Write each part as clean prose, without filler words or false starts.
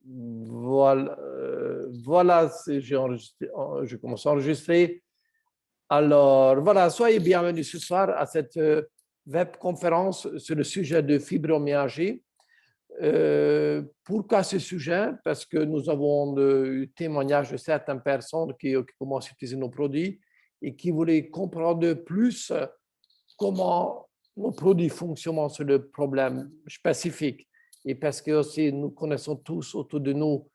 Voilà, voilà je commence à enregistrer. Alors, voilà, soyez bienvenus ce soir à cette webconférence sur le sujet de fibromyalgie. Pourquoi ce sujet? Parce que nous avons eu témoignage de certaines personnes qui commencent à utiliser nos produits et qui voulaient comprendre plus comment nos produits fonctionnent sur le problème spécifique. Et parce que aussi, nous connaissons tous autour de nous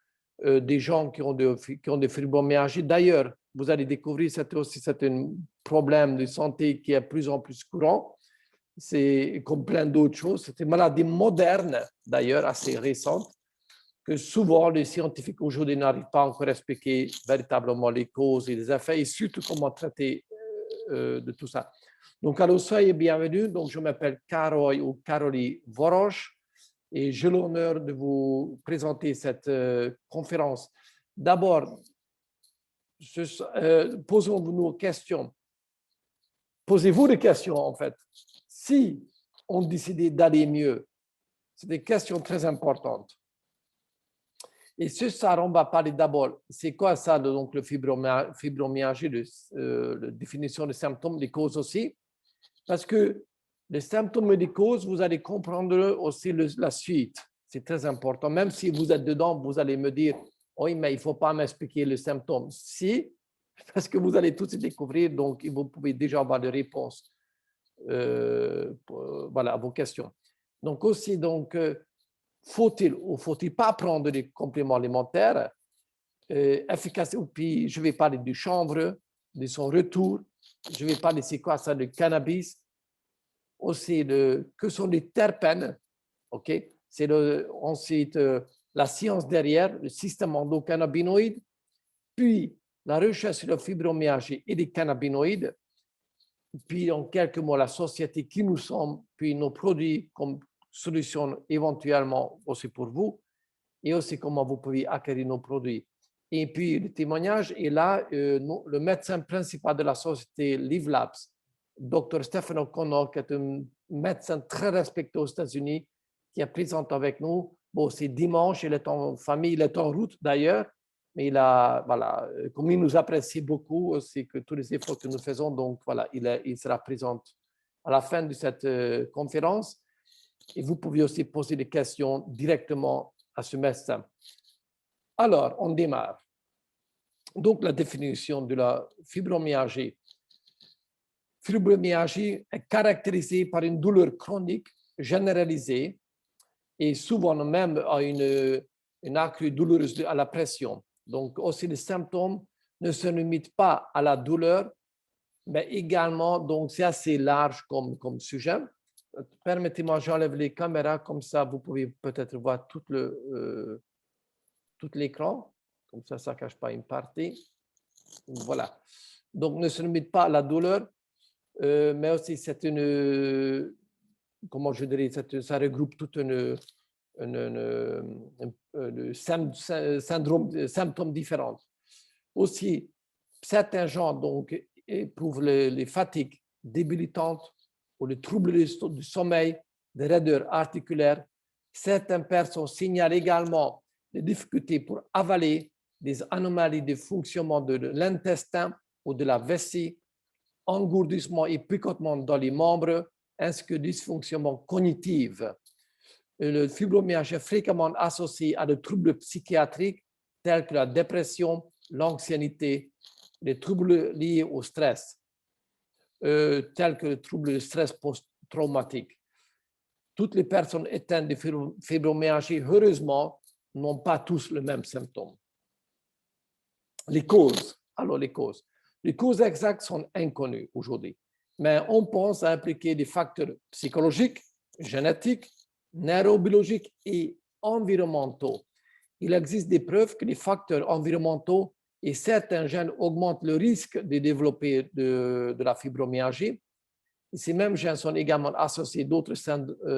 des gens qui ont des fibromyalgie. D'ailleurs, vous allez découvrir que c'est un problème de santé qui est de plus en plus courant. C'est comme plein d'autres choses. C'est une maladie moderne, d'ailleurs, assez récente, que souvent les scientifiques aujourd'hui n'arrivent pas encore à expliquer véritablement les causes et les effets et surtout comment traiter de tout ça. Donc, alors, soyez bienvenus. Donc, je m'appelle Károly ou Károly Vorosh et j'ai l'honneur de vous présenter cette conférence. D'abord, posons-nous nos questions. Posez-vous des questions, en fait. Si on décidait d'aller mieux, c'est des questions très importantes. Et ce soir, on va parler d'abord, c'est quoi ça, donc le fibromyalgie, la définition des symptômes, des causes aussi. Parce que les symptômes et les causes, vous allez comprendre aussi la suite. C'est très important. Même si vous êtes dedans, vous allez me dire, oui, mais il ne faut pas m'expliquer les symptômes. Si, parce que vous allez tous les découvrir, donc vous pouvez déjà avoir des réponses voilà, à vos questions. Donc aussi, donc, faut-il ou faut-il pas prendre des compléments alimentaires efficaces? Puis je vais parler du chanvre, de son retour. Je vais parler c'est quoi ça, le cannabis. Aussi, que sont les terpènes. OK? C'est ensuite la science derrière, le système endocannabinoïde. Puis la recherche sur la fibromyalgie et les cannabinoïdes. Puis en quelques mots, la société qui nous sommes, puis nos produits comme solution éventuellement aussi pour vous, et aussi comment vous pouvez acquérir nos produits. Et puis le témoignage est là, le médecin principal de la société Live Labs, Dr. Stephen O'Connor, qui est un médecin très respecté aux États-Unis, qui est présent avec nous. Bon, c'est dimanche, il est en famille, il est en route d'ailleurs, mais voilà, comme il nous apprécie beaucoup, c'est que tous les efforts que nous faisons, donc voilà, il sera présent à la fin de cette conférence. Et vous pouvez aussi poser des questions directement à ce médecin. Alors, on démarre. Donc, la définition de la fibromyalgie. Fibromyalgie est caractérisée par une douleur chronique généralisée et souvent même à une accrue douloureuse à la pression. Donc, aussi les symptômes ne se limitent pas à la douleur, mais également, donc c'est assez large comme sujet. Permettez-moi, j'enlève les caméras, comme ça vous pouvez peut-être voir tout l'écran, comme ça ne cache pas une partie. Voilà. Donc, ne se limite pas à la douleur, mais aussi c'est comment je dirais, ça regroupe toute symptômes différents. Aussi, certains gens donc, éprouvent les fatigues débilitantes ou les troubles du sommeil, des raideurs articulaires. Certaines personnes signalent également des difficultés pour avaler, des anomalies de fonctionnement de l'intestin ou de la vessie, engourdissement et picotement dans les membres, ainsi que dysfonctionnement cognitif. Le fibromyalgie est fréquemment associé à des troubles psychiatriques tels que la dépression, l'anxiété, les troubles liés au stress, tels que le trouble de stress post-traumatique. Toutes les personnes atteintes de fibromyalgie, heureusement, n'ont pas tous le même symptôme. Les causes. Alors, les causes. Les causes exactes sont inconnues aujourd'hui, mais on pense à impliquer des facteurs psychologiques, génétiques, neurobiologiques et environnementaux. Il existe des preuves que les facteurs environnementaux et certains gènes augmentent le risque de développer de la fibromyalgie. Ces mêmes gènes sont également associés à d'autres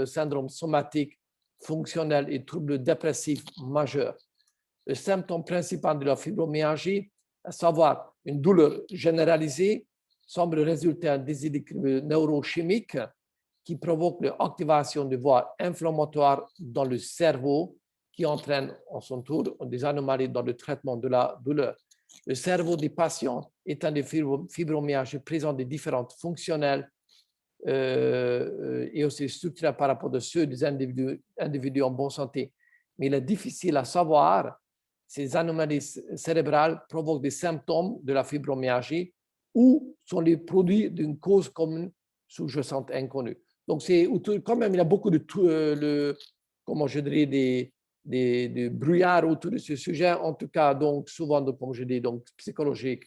syndromes somatiques, fonctionnels et troubles dépressifs majeurs. Le symptôme principal de la fibromyalgie, à savoir une douleur généralisée, semble résulter d'un déséquilibre neurochimique qui provoque l'activation de voies inflammatoires dans le cerveau qui entraîne en son tour des anomalies dans le traitement de la douleur. Le cerveau des patients étant des fibromyalgies présente des différences fonctionnelles et aussi structurelles par rapport à ceux des individus en bonne santé. Mais il est difficile à savoir ces anomalies cérébrales provoquent des symptômes de la fibromyalgie ou sont les produits d'une cause commune sous-jacente inconnue. Donc, c'est quand même, il y a beaucoup de, comment je dirais, des brouillards autour de ce sujet, en tout cas, donc, souvent, donc, comme je dis, donc, psychologiques,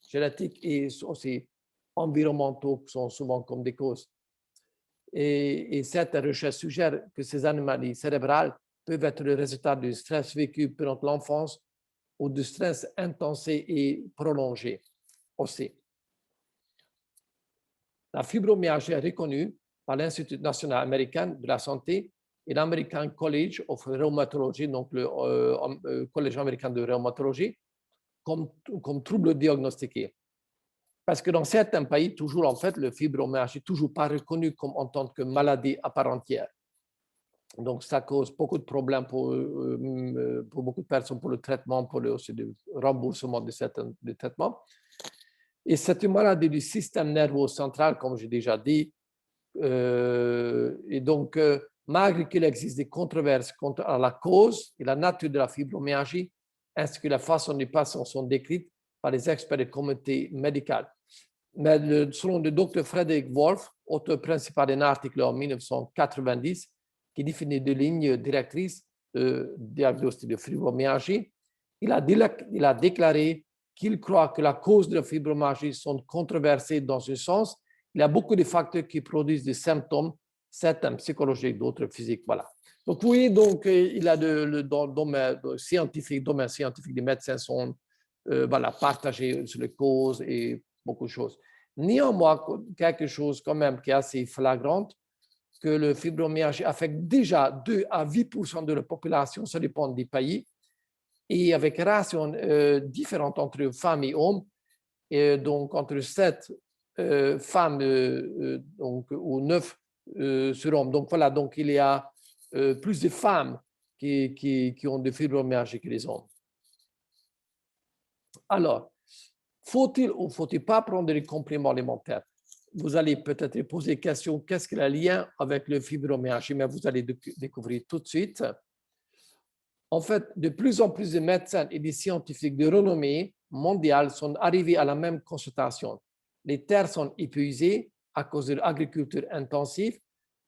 génétiques et aussi environnementaux qui sont souvent comme des causes. Et cette recherche suggère que ces anomalies cérébrales peuvent être le résultat du stress vécu pendant l'enfance ou du stress intense et prolongé aussi. La fibromyalgie est reconnue par l'Institut national américain de la santé et l'American College of Rheumatology, donc le Collège américain de rhumatologie, comme trouble diagnostiqué. Parce que dans certains pays, toujours en fait, le fibromyalgie n'est toujours pas reconnu comme en tant que maladie à part entière. Donc, ça cause beaucoup de problèmes pour beaucoup de personnes pour le traitement, pour aussi le remboursement de certains traitements. Et c'est une maladie du système nerveux central, comme j'ai déjà dit. Et donc, malgré qu'il existe des controverses quant à la cause et la nature de la fibromyalgie, ainsi que la façon dont les patients sont décrits par les experts de la communauté médicale. Mais selon le Dr. Frederick Wolf, auteur principal d'un article en 1990, qui définit des lignes directrices de diagnostic de fibromyalgie, il a déclaré qu'il croit que la cause de la fibromyalgie sont controversées dans ce sens. Il y a beaucoup de facteurs qui produisent des symptômes, certains psychologiques, d'autres physiques. Voilà. Donc oui, donc il a le domaine scientifique des médecins sont voilà, partagés sur les causes et beaucoup de choses. Néanmoins, quelque chose quand même qui est assez flagrant, que le fibromyalgie affecte déjà 2 à 8% de la population, ça dépend des pays, et avec ration différentes entre femmes et hommes, et donc entre 7 femmes donc, ou 9 sur hommes. Donc voilà, donc il y a plus de femmes qui ont de fibromyalgie que les hommes. Alors, faut-il ou faut-il pas prendre des compléments alimentaires? Vous allez peut-être poser la question, qu'est-ce qu'il y a lien avec le fibromyalgie? Mais vous allez découvrir tout de suite. En fait, de plus en plus de médecins et de scientifiques de renommée mondiale sont arrivés à la même constatation. Les terres sont épuisées à cause de l'agriculture intensive,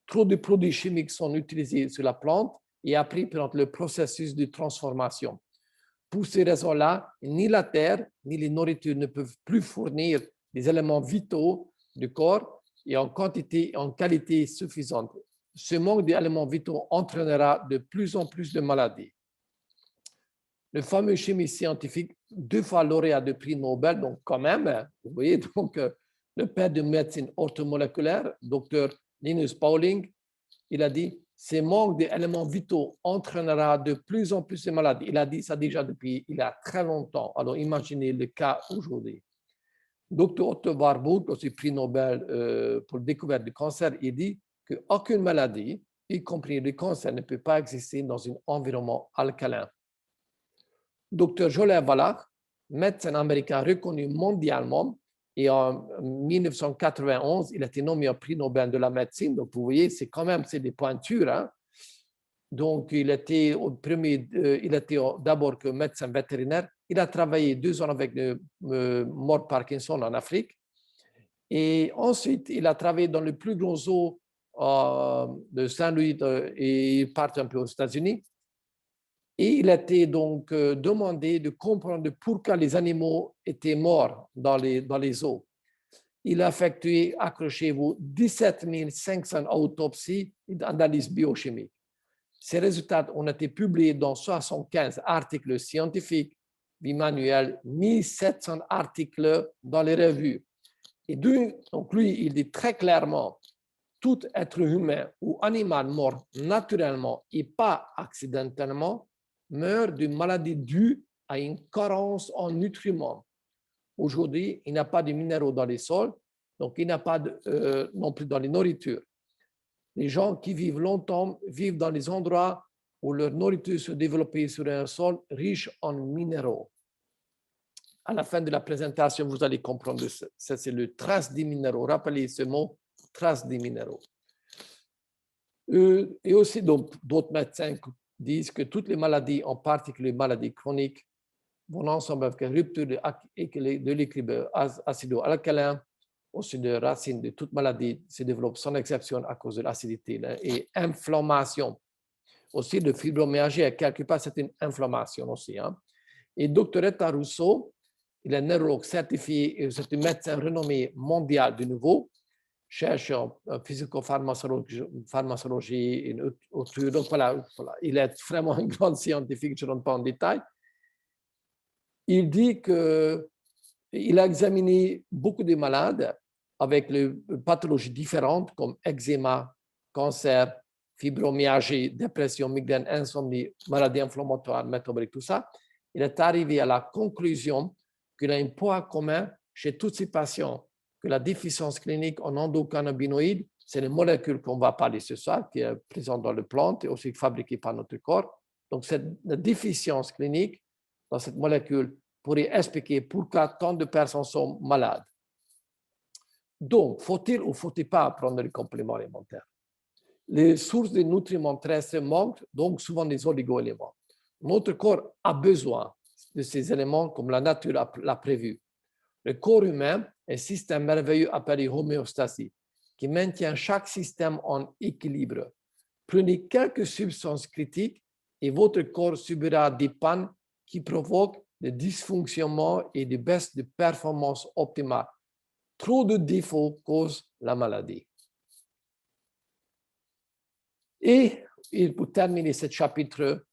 trop de produits chimiques sont utilisés sur la plante et appris pendant le processus de transformation. Pour ces raisons-là, ni la terre ni les nourritures ne peuvent plus fournir des éléments vitaux du corps et en quantité et en qualité suffisante. Ce manque d'éléments vitaux entraînera de plus en plus de maladies. Le fameux chimiste scientifique, 2 fois lauréat de prix Nobel, donc quand même, vous voyez, donc le père de médecine orthomoléculaire, Dr. Linus Pauling, il a dit ce manque d'éléments vitaux entraînera de plus en plus de maladies. Il a dit ça déjà depuis il y a très longtemps. Alors imaginez le cas aujourd'hui. Dr. Otto Warburg, aussi prix Nobel pour la découverte du cancer, il dit qu'aucune maladie, y compris le cancer, ne peut pas exister dans un environnement alcalin. Dr. Joël Wallach, médecin américain reconnu mondialement, et en 1991, il a été nommé au prix Nobel de la médecine. Donc, vous voyez, c'est quand même des pointures. Hein? Donc, il était d'abord que médecin vétérinaire. Il a travaillé 2 ans avec le mort Parkinson en Afrique. Et ensuite, il a travaillé dans le plus gros zoo de Saint-Louis et il part un peu aux États-Unis. Et il a été donc demandé de comprendre pourquoi les animaux étaient morts dans les zoos. Il a effectué, accrochez-vous, 17 500 autopsies et analyses biochimiques. Ces résultats ont été publiés dans 75 articles scientifiques, bimanuels, 1700 articles dans les revues. Et donc lui, il dit très clairement, tout être humain ou animal mort naturellement et pas accidentellement meurt d'une maladie due à une carence en nutriments. Aujourd'hui, il n'y a pas de minéraux dans les sols, donc il n'y a pas non plus dans les nourritures. Les gens qui vivent longtemps vivent dans des endroits où leur nourriture se développait sur un sol riche en minéraux. À la fin de la présentation, vous allez comprendre ça, c'est le trace des minéraux. Rappelez ce mot, trace des minéraux. Et aussi, d'autres médecins disent que toutes les maladies, en particulier les maladies chroniques, vont ensemble avec une rupture de l'équilibre acido-alcalin, aussi de racines de toute maladie se développe sans exception à cause de l'acidité et inflammation. Aussi, de fibromyalgie, quelque part, c'est une inflammation aussi. Hein. Et Dr. Rita Russo, il est neurologue certifié et c'est un médecin renommé mondial de nouveau, cherche en physico-pharmacologie, donc voilà, il est vraiment un grand scientifique, je ne rentre pas en détail. Il dit qu'il a examiné beaucoup de malades avec les pathologies différentes comme eczéma, cancer, fibromyalgie, dépression, migraine, insomnie, maladie inflammatoire, métabolique, tout ça. Il est arrivé à la conclusion qu'il a un point commun chez tous ces patients, que la déficience clinique en endocannabinoïdes, c'est les molécules qu'on va parler ce soir, qui est présente dans les plantes et aussi fabriquée par notre corps. Donc, cette déficience clinique dans cette molécule pourrait expliquer pourquoi tant de personnes sont malades. Donc, faut-il ou faut-il pas prendre les compléments alimentaires? Les sources de nutriments terrestres manquent, donc souvent des oligo-éléments. Notre corps a besoin de ces éléments comme la nature l'a prévu. Le corps humain est un système merveilleux appelé homéostasie, qui maintient chaque système en équilibre. Prenez quelques substances critiques et votre corps subira des pannes qui provoquent des dysfonctionnements et des baisses de performance optimale. Trop de défauts causent la maladie. Et pour terminer ce chapitre,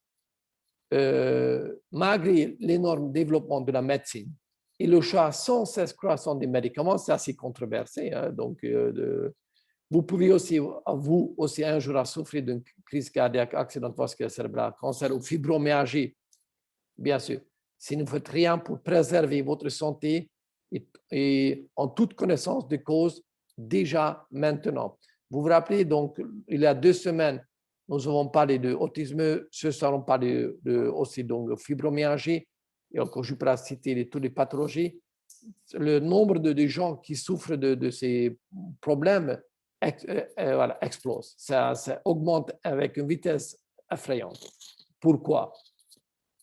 malgré l'énorme développement de la médecine et le choix sans cesse croissant des médicaments, c'est assez controversé. Hein, donc, vous pouvez aussi, vous aussi un jour souffrir d'une crise cardiaque, accident vasculaire cérébral, cancer ou fibromyalgie, bien sûr. Si vous ne faites rien pour préserver votre santé et en toute connaissance de cause, déjà maintenant. Vous vous rappelez, donc, il y a 2 semaines, nous avons parlé de autisme, ce soir, on parle aussi de fibromyalgie, et encore, je peux citer toutes les pathologies. Le nombre de gens qui souffrent de ces problèmes explose. Ça augmente avec une vitesse effrayante. Pourquoi?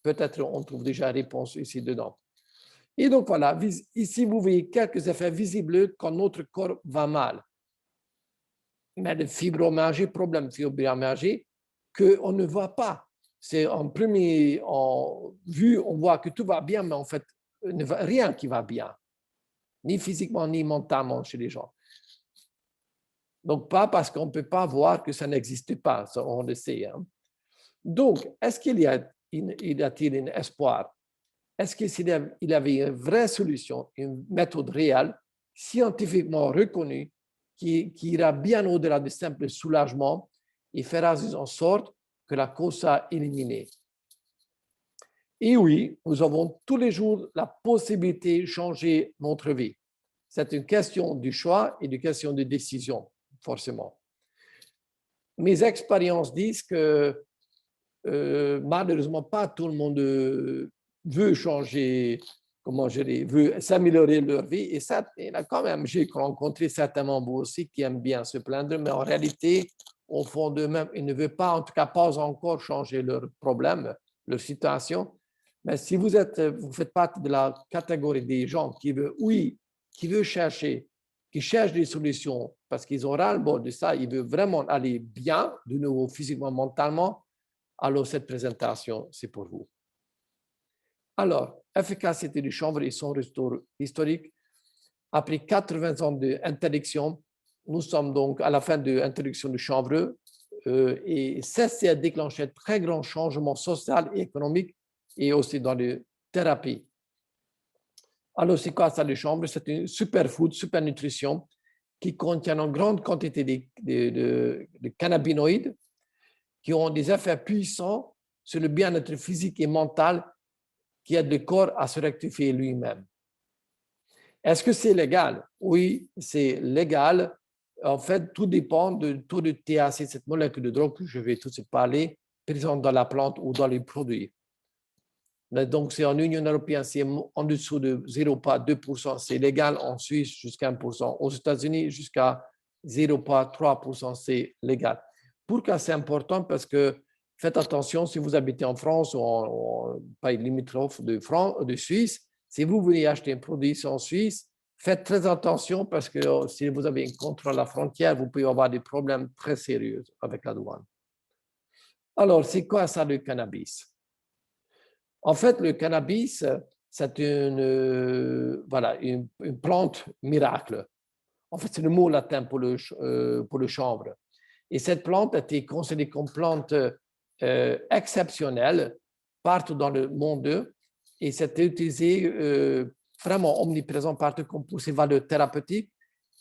Peut-être on trouve déjà une réponse ici dedans. Et donc voilà, ici vous voyez quelques effets visibles quand notre corps va mal. Mais le fibromyalgie, problème de fibromyalgie, qu'on ne voit pas. C'est en premier vue, on voit que tout va bien, mais en fait, rien qui va bien, ni physiquement, ni mentalement chez les gens. Donc, pas parce qu'on ne peut pas voir que ça n'existe pas, ça, on le sait. Hein. Donc, est-ce qu'il y a-t-il un espoir? Est-ce qu'il y avait une vraie solution, une méthode réelle, scientifiquement reconnue, qui ira bien au-delà du simple soulagement et fera en sorte que la cause soit éliminée? Et oui, nous avons tous les jours la possibilité de changer notre vie. C'est une question du choix et une question de décision, forcément. Mes expériences disent que malheureusement, pas tout le monde veut changer, comment je dis, veut s'améliorer leur vie. Et ça, quand même, j'ai rencontré certainement vous aussi qui aiment bien se plaindre, mais en réalité, au fond d'eux-mêmes, ils ne veulent pas, en tout cas pas encore changer leurs problèmes, leur situation. Mais si vous faites partie de la catégorie des gens qui veulent, oui, qui veulent chercher, qui cherchent des solutions parce qu'ils ont ras-le-bol de ça, ils veulent vraiment aller bien, de nouveau physiquement, mentalement, alors cette présentation, c'est pour vous. Alors, efficacité du chanvre et son retour historique. Après 80 ans d'interdiction, nous sommes donc à la fin de l'interdiction du chanvre et ceci a déclenché un très grand changement social et économique et aussi dans les thérapies. Alors, c'est quoi ça, le chanvre? C'est une superfood, super nutrition qui contient une grande quantité de cannabinoïdes qui ont des effets puissants sur le bien-être physique et mental qui aident le corps à se rectifier lui-même. Est-ce que c'est légal? Oui, c'est légal. En fait, tout dépend du taux de THC, cette molécule de drogue que je vais tout de suite parler, présentes dans la plante ou dans les produits. Donc, c'est en Union européenne, c'est en dessous de 0,2%, c'est légal. En Suisse, jusqu'à 1%. Aux États-Unis, jusqu'à 0,3%, c'est légal. Pourquoi c'est important? Parce que faites attention, si vous habitez en France ou en pays limitrophe de Suisse, si vous venez acheter un produit en Suisse, faites très attention parce que si vous avez un contrôle à la frontière, vous pouvez avoir des problèmes très sérieux avec la douane. Alors, c'est quoi ça, le cannabis? En fait, le cannabis, c'est une plante miracle. En fait, c'est le mot latin pour le chanvre. Et cette plante a été considérée comme plante exceptionnelle partout dans le monde et c'était utilisé vraiment omniprésent partout comme pour ses valeurs thérapeutiques.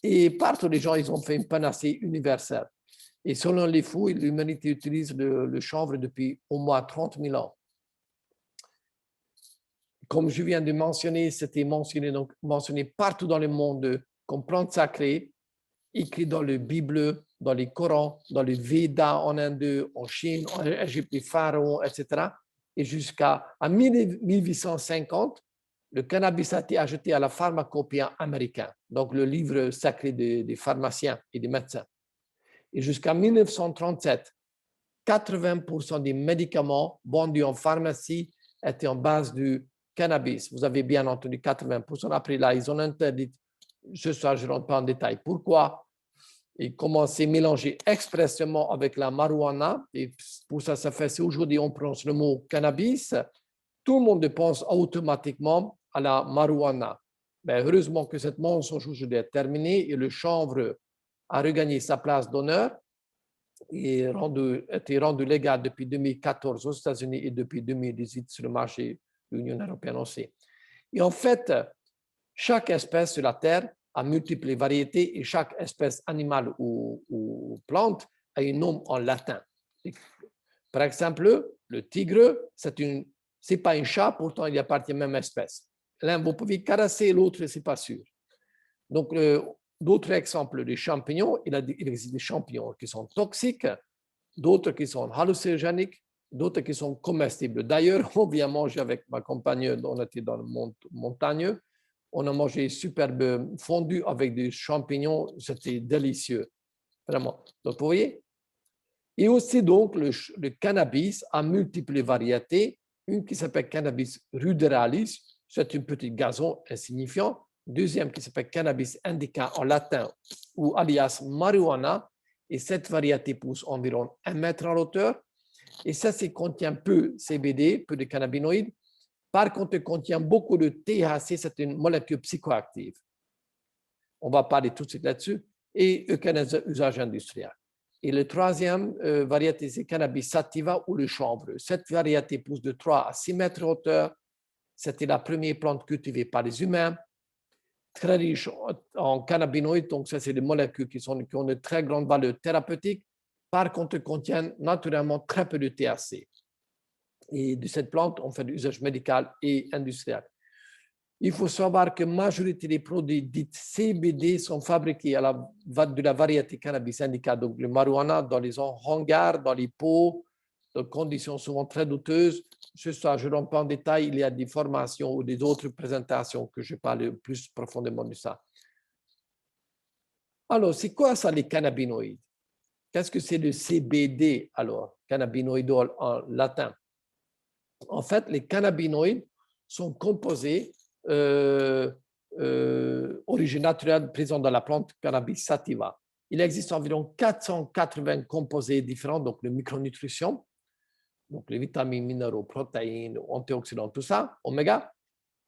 Et partout, les gens, ils ont fait une panacée universelle. Et selon les fouilles, l'humanité utilise le chanvre depuis au moins 30 000 ans. Comme je viens de mentionner, c'était mentionné partout dans le monde comme plante sacrée, écrit dans le Bible, dans les Corans, dans les Védas en Inde, en Chine, en Égypte, les pharaons, etc. Et jusqu'à 1850, le cannabis a été ajouté à la pharmacopée américaine, donc le livre sacré des pharmaciens et des médecins. Et jusqu'à 1937, 80% des médicaments vendus en pharmacie étaient en base du cannabis. Vous avez bien entendu 80%. Après là, ils ont interdit. Ce soir, je ne rentre pas en détail. Pourquoi? Et comment c'est mélangé expressément avec la marijuana. Et pour ça, ça fait, si aujourd'hui on prononce le mot cannabis, tout le monde pense automatiquement à la marijuana. Mais heureusement que cette mensonge aujourd'hui est terminée et le chanvre a regagné sa place d'honneur et été rendu légal depuis 2014 aux États-Unis et depuis 2018 sur le marché de l'Union européenne aussi. Et en fait, chaque espèce sur la Terre a multiples variétés et chaque espèce animale ou plante a un nom en latin. Par exemple, le tigre, c'est pas un chat, pourtant il appartient à la même espèce. L'un, vous pouvez caresser, l'autre, c'est pas sûr. Donc, d'autres exemples, les champignons, il existe des champignons qui sont toxiques, d'autres qui sont hallucinogèniques, d'autres qui sont comestibles. D'ailleurs, on vient manger avec ma compagne, on était dans le montagne, on a mangé superbe fondu avec des champignons, c'était délicieux, vraiment. Donc, vous voyez? Et aussi, donc, le cannabis a multiples variétés. Une qui s'appelle cannabis ruderalis, c'est un petit gazon insignifiant. Deuxième qui s'appelle cannabis indica en latin ou alias marijuana. Et cette variété pousse environ 1 mètre en hauteur. Et ça contient peu CBD, peu de cannabinoïdes. Par contre, il contient beaucoup de THC, c'est une molécule psychoactive. On va parler tout de suite là-dessus. Et aucun usage industriel. Et la troisième variété, c'est cannabis sativa ou le chanvre. Cette variété pousse de 3 à 6 mètres de hauteur. C'était la première plante cultivée par les humains. Très riche en cannabinoïdes, donc ça, c'est des molécules qui ont de très grandes valeurs thérapeutiques. Par contre, contiennent naturellement très peu de THC. Et de cette plante, on fait de l'usage médical et industriel. Il faut savoir que la majorité des produits dits CBD sont fabriqués de la variété cannabis indica, donc le marijuana, dans les hangars, dans les pots, dans des conditions souvent très douteuses. Ce soir, je ne rentre pas en détail, il y a des formations ou des autres présentations que je parle plus profondément de ça. Alors, c'est quoi ça, les cannabinoïdes? Qu'est-ce que c'est le CBD, alors, cannabinoïdol en latin? En fait, les cannabinoïdes sont composés origine naturelle présente dans la plante cannabis sativa. Il existe environ 480 composés différents, donc la micronutrition, donc les vitamines, minéraux, protéines, antioxydants, tout ça, oméga,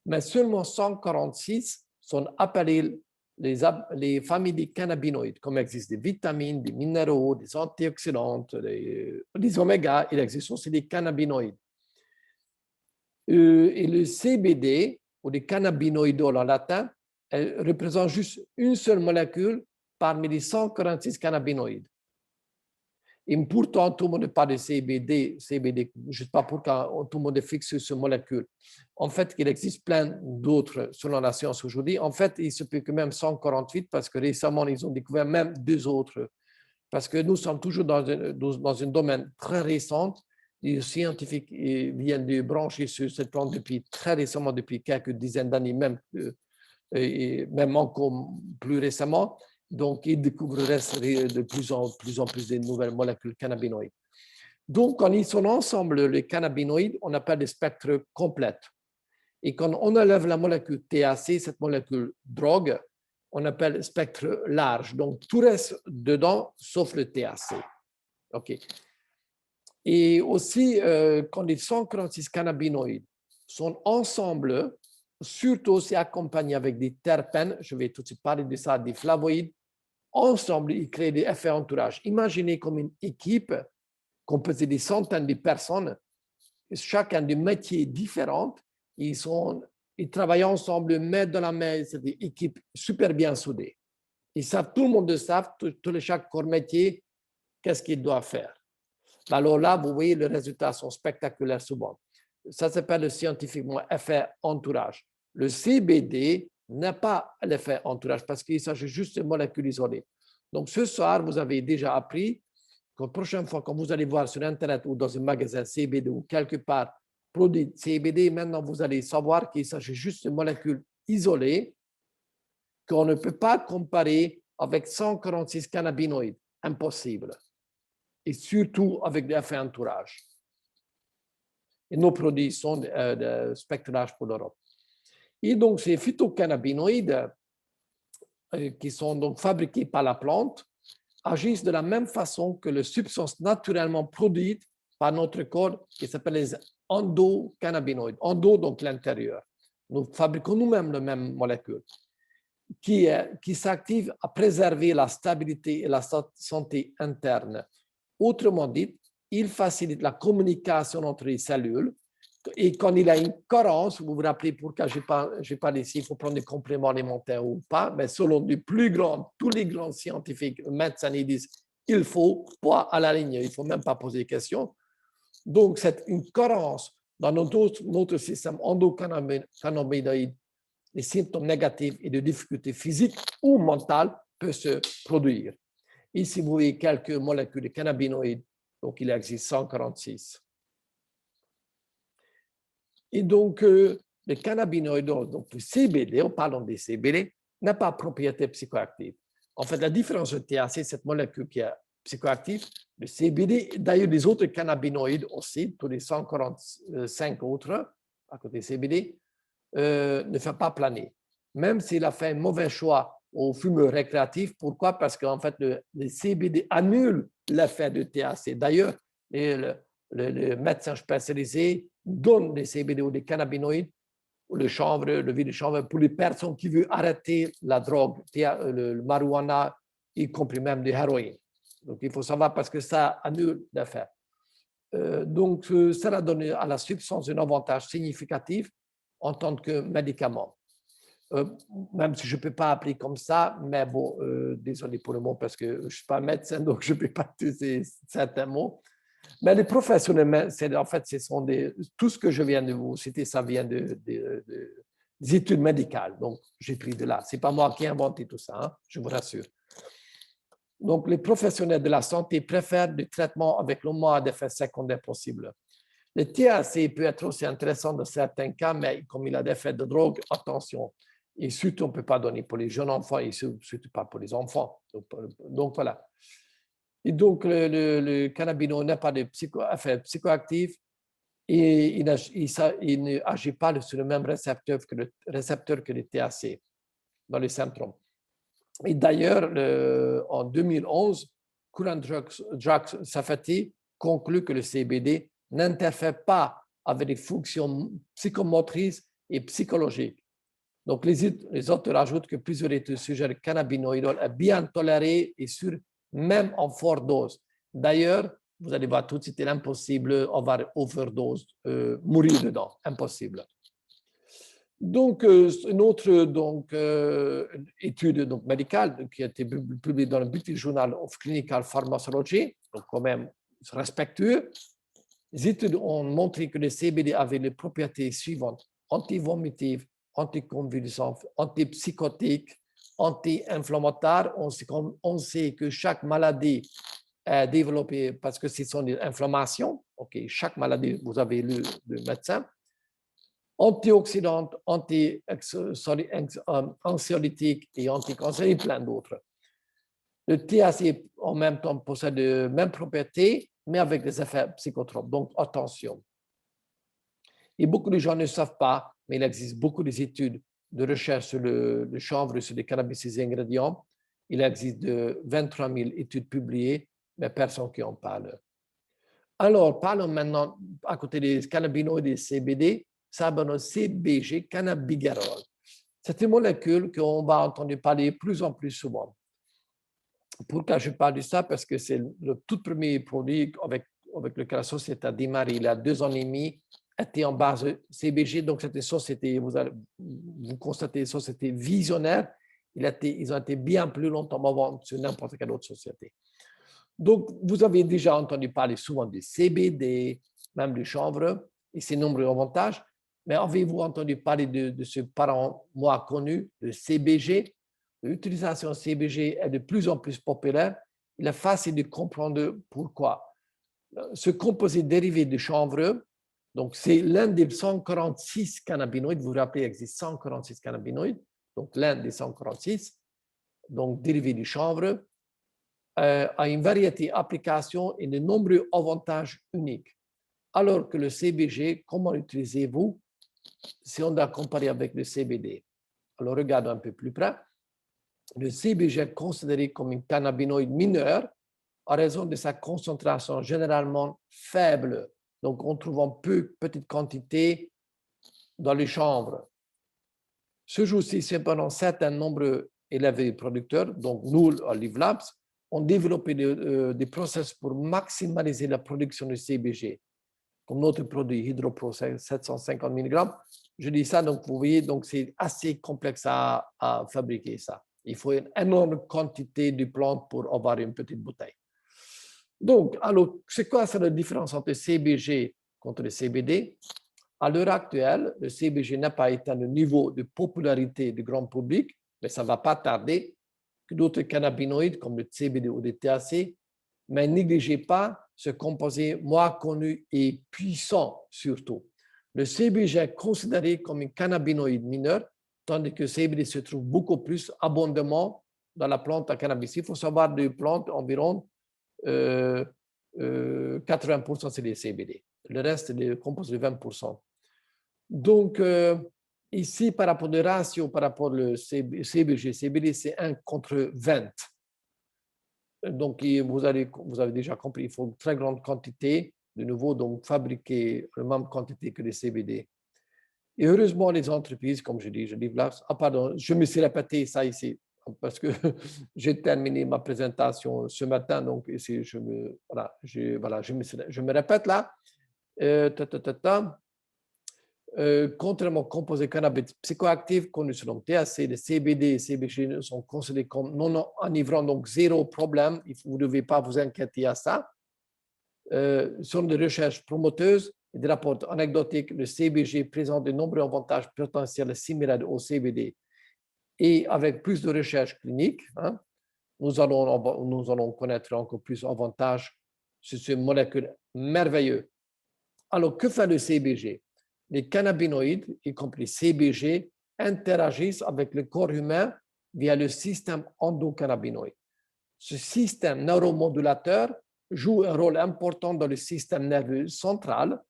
mais seulement 146 sont appelés les familles des cannabinoïdes, comme il existe des vitamines, des minéraux, des antioxydants, des oméga, il existe aussi des cannabinoïdes. Et le CBD, ou des cannabinoïdols en latin, elle représente juste une seule molécule parmi les 146 cannabinoïdes. Et pourtant, tout le monde parle de CBD, je ne sais pas pourquoi tout le monde est fixé sur cette molécule. En fait, il existe plein d'autres selon la science aujourd'hui. En fait, il se peut que même 148, parce que récemment, ils ont découvert même 2 autres. Parce que nous sommes toujours dans un domaine très récent Les scientifiques viennent de brancher sur cette plante depuis très récemment, depuis quelques dizaines d'années, même encore plus récemment. Donc, ils découvriraient de plus en plus de nouvelles molécules cannabinoïdes. Donc, quand ils sont ensemble, les cannabinoïdes, on appelle des spectres complètes. Et quand on enlève la molécule THC, cette molécule drogue, on appelle spectre large. Donc, tout reste dedans, sauf le THC. OK. Et aussi, quand les 146 cannabinoïdes sont ensemble, surtout aussi accompagnés avec des terpènes, je vais tout de suite parler de ça, des flavoïdes, ensemble, ils créent des effets entourage. Imaginez comme une équipe composée des centaines de personnes, chacun de métiers différents, ils travaillent ensemble, main dans la main, c'est des équipes super bien soudées. Ils savent, tout le monde savent, chaque corps métier, qu'est-ce qu'il doit faire. Alors là, vous voyez, les résultats sont spectaculaires souvent. Ça s'appelle scientifiquement effet entourage. Le CBD n'a pas l'effet entourage parce qu'il s'agit juste de molécules isolées. Donc, ce soir, vous avez déjà appris que la prochaine fois, quand vous allez voir sur Internet ou dans un magasin CBD ou quelque part, produit CBD, maintenant, vous allez savoir qu'il s'agit juste de molécules isolées qu'on ne peut pas comparer avec 146 cannabinoïdes. Impossible. Et surtout avec des effets entourage. Et nos produits sont de spectre large pour l'Europe. Et donc, ces phytocannabinoïdes qui sont donc fabriqués par la plante agissent de la même façon que les substances naturellement produites par notre corps qui s'appellent les endocannabinoïdes. Endo, donc l'intérieur. Nous fabriquons nous-mêmes la même molécule qui s'active à préserver la stabilité et la santé interne. Autrement dit, il facilite la communication entre les cellules. Et quand il y a une carence, vous vous rappelez pourquoi je parle ici, il faut prendre des compléments alimentaires ou pas, mais selon tous les grands scientifiques, médecins, ils disent il faut, pas à la ligne, il ne faut même pas poser de questions. Donc, c'est une carence dans notre système endocannabinoïde. Les symptômes négatifs et de difficultés physiques ou mentales peuvent se produire. Ici, vous voyez quelques molécules de cannabinoïdes. Donc, il existe 146. Et donc, le cannabinoïde, donc le CBD, en parlant des CBD, n'a pas de propriété psychoactive. En fait, la différence de THC, cette molécule qui est psychoactive, le CBD, d'ailleurs, les autres cannabinoïdes aussi, tous les 145 autres, à côté du CBD, ne fait pas planer. Même s'il a fait un mauvais choix aux fumeurs récréatifs. Pourquoi? Parce qu'en fait, le CBD annule l'effet de THC. D'ailleurs, le médecin spécialisé donne des CBD ou des cannabinoïdes, ou le chanvre, le huile de chanvre, pour les personnes qui veulent arrêter la drogue, le marijuana, y compris même de l'héroïne. Donc, il faut savoir parce que ça annule l'effet. Donc, cela donne à la substance un avantage significatif en tant que médicament. Même si je ne peux pas appeler comme ça, mais bon, désolé pour le mot parce que je ne suis pas médecin, donc je ne peux pas utiliser certains mots. Mais les professionnels, en fait, tout ce que je viens de vous citer, ça vient des études médicales. Donc, j'ai pris de là. Ce n'est pas moi qui ai inventé tout ça, hein, je vous rassure. Donc, les professionnels de la santé préfèrent le traitement avec le moins d'effets secondaires possible. Le THC peut être aussi intéressant dans certains cas, mais comme il a des effets de drogue, attention. Et surtout, on ne peut pas donner pour les jeunes enfants et surtout pas pour les enfants. Donc voilà. Et donc, le cannabinoïde n'a pas d'effet psychoactif et il ne agit pas sur le même récepteur que le THC dans les symptômes. Et d'ailleurs, en 2011, Current Drugs Safety conclut que le CBD n'interfère pas avec les fonctions psychomotrices et psychologiques. Donc, les auteurs ajoutent que plusieurs études suggèrent que le cannabinoïdol est bien toléré et sûr, même en forte dose. D'ailleurs, vous allez voir tout de suite, c'est impossible, on va overdose, mourir dedans, impossible. Donc, une autre étude médicale qui a été publiée dans le British Journal of Clinical Pharmacology, donc quand même respectueux, les études ont montré que le CBD avait les propriétés suivantes: anti-vomitives, anticonvulsives, antipsychotiques, anti-inflammatoires. On sait que chaque maladie développé parce que ce sont des inflammations. OK, chaque maladie, vous avez lu le médecin. Antioxydantes, anxiolytiques et anticancéreux et plein d'autres. Le THC, en même temps, possède les mêmes propriétés, mais avec des effets psychotropes. Donc, attention. Et beaucoup de gens ne savent pas, mais il existe beaucoup d'études de recherche sur le chanvre, sur les cannabis et ses ingrédients. Il existe de 23 000 études publiées, mais personne qui en parle. Alors, parlons maintenant, à côté des cannabinoïdes et des CBD, ça va le CBG, cannabigerol. C'est une molécule qu'on va entendre parler plus en plus souvent. Pourquoi je parle de ça? Parce que c'est le tout premier produit avec lequel la société a démarré il y a 2 ans et demi, était en base de CBG. Donc, c'était une société, vous constatez, une société visionnaire. Ils ont été bien plus longtemps avant que n'importe quelle autre société. Donc, vous avez déjà entendu parler souvent du CBD, même du chanvre, et ses nombreux avantages. Mais avez-vous entendu parler de ce parent moins connu, le CBG? L'utilisation CBG est de plus en plus populaire. Il est facile de comprendre pourquoi. Ce composé dérivé du chanvre, donc c'est l'un des 146 cannabinoïdes. Vous vous rappelez, il existe 146 cannabinoïdes. Donc, l'un des 146, donc dérivé du chanvre, a une variété d'applications et de nombreux avantages uniques. Alors que le CBG, comment l'utilisez-vous si on doit comparer avec le CBD? Alors, regardons un peu plus près. Le CBG est considéré comme un cannabinoïde mineur en raison de sa concentration généralement faible. Donc, on trouve en petite quantité dans les chanvres. Ce jour-ci, cependant, certains nombreux élevés producteurs, donc nous, à Live Labs, ont développé des process pour maximaliser la production de CBG, comme notre produit Hydropro 750 mg. Je dis ça, donc vous voyez, donc c'est assez complexe à fabriquer ça. Il faut une énorme quantité de plantes pour avoir une petite bouteille. Donc, alors, c'est quoi la différence entre le CBG contre le CBD? À l'heure actuelle, le CBG n'a pas atteint le niveau de popularité du grand public, mais ça ne va pas tarder que d'autres cannabinoïdes comme le CBD ou le THC, mais négligez pas ce composé moins connu et puissant surtout. Le CBG est considéré comme un cannabinoïde mineur, tandis que le CBD se trouve beaucoup plus abondamment dans la plante à cannabis. Il faut savoir de plantes environ 80% c'est les CBD. Le reste est composé de 20%. Donc, ici, par rapport au ratio, par rapport au CBG, CBD, c'est 1 contre 20. Donc, vous avez déjà compris, il faut une très grande quantité, de nouveau, donc fabriquer la même quantité que les CBD. Et heureusement, les entreprises, comme je dis là, pardon, je me suis répété ça ici, parce que j'ai terminé ma présentation ce matin, donc ici, je me répète là. Contrairement au composé cannabis psychoactif connu selon le THC, les CBD et CBG sont considérés comme non enivrants, donc zéro problème. Vous ne devez pas vous inquiéter à ça. Selon des recherches promoteuses et des rapports anecdotiques, le CBG présente de nombreux avantages potentiels similaires au CBD. Et avec plus de recherches cliniques, nous allons connaître encore plus d'avantages sur ces molécules merveilleuses. Alors, que fait le CBG? Les cannabinoïdes, y compris CBG, interagissent avec le corps humain via le système endocannabinoïde. Ce système neuromodulateur joue un rôle important dans le système nerveux central,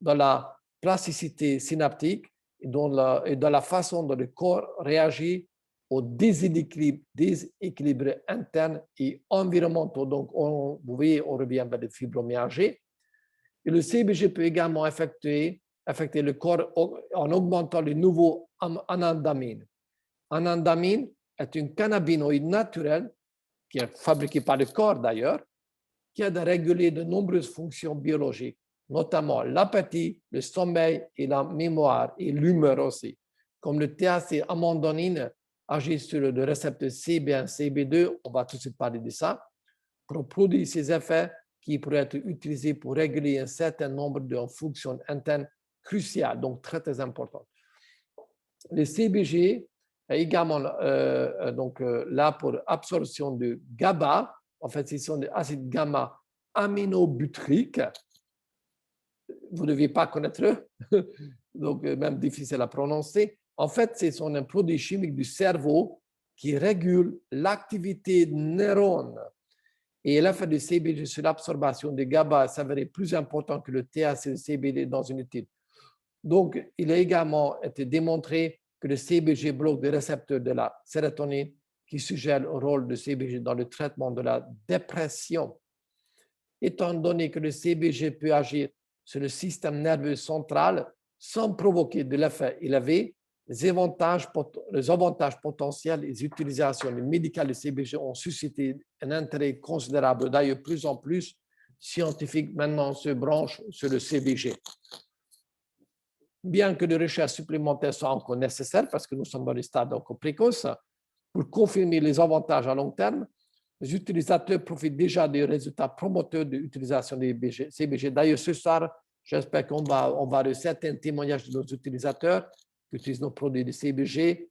dans la plasticité synaptique et dans la façon dont le corps réagit aux déséquilibres internes et environnementaux. Donc, vous voyez, on revient vers les fibromyalgie. Et le CBG peut également affecter le corps en augmentant le niveau anandamine. Anandamine est un cannabinoïde naturel qui est fabriqué par le corps d'ailleurs, qui aide à réguler de nombreuses fonctions biologiques, notamment l'appétit, le sommeil et la mémoire et l'humeur aussi. Comme le THC amandonine agit sur le récepteur CB1, CB2, on va tout de suite parler de ça, pour produire ces effets qui pourraient être utilisés pour réguler un certain nombre de fonctions internes cruciales, donc très, très importantes. Le CBG est également là pour absorption de GABA, En fait, ce sont des acides gamma aminobutyriques. Vous ne deviez pas connaître eux, donc même difficile à prononcer. En fait, ce sont un produit chimique du cerveau qui régule l'activité des neurones. Et l'effet du CBG sur l'absorption de GABA s'avérait plus important que le THC et le CBD dans une étude. Donc, il a également été démontré que le CBG bloque les récepteurs de la sérotonine qui suggère le rôle du CBG dans le traitement de la dépression. Étant donné que le CBG peut agir sur le système nerveux central sans provoquer de l'effet élevé, les avantages potentiels des utilisations médicales du CBG ont suscité un intérêt considérable. D'ailleurs, plus en plus scientifiques maintenant se branchent sur le CBG. Bien que des recherches supplémentaires soient encore nécessaires, parce que nous sommes dans les stades encore précoces, pour confirmer les avantages à long terme, les utilisateurs profitent déjà des résultats promoteurs de l'utilisation des CBG. D'ailleurs, ce soir, j'espère qu'on va avoir certains témoignages de nos utilisateurs qui utilisent nos produits de CBG.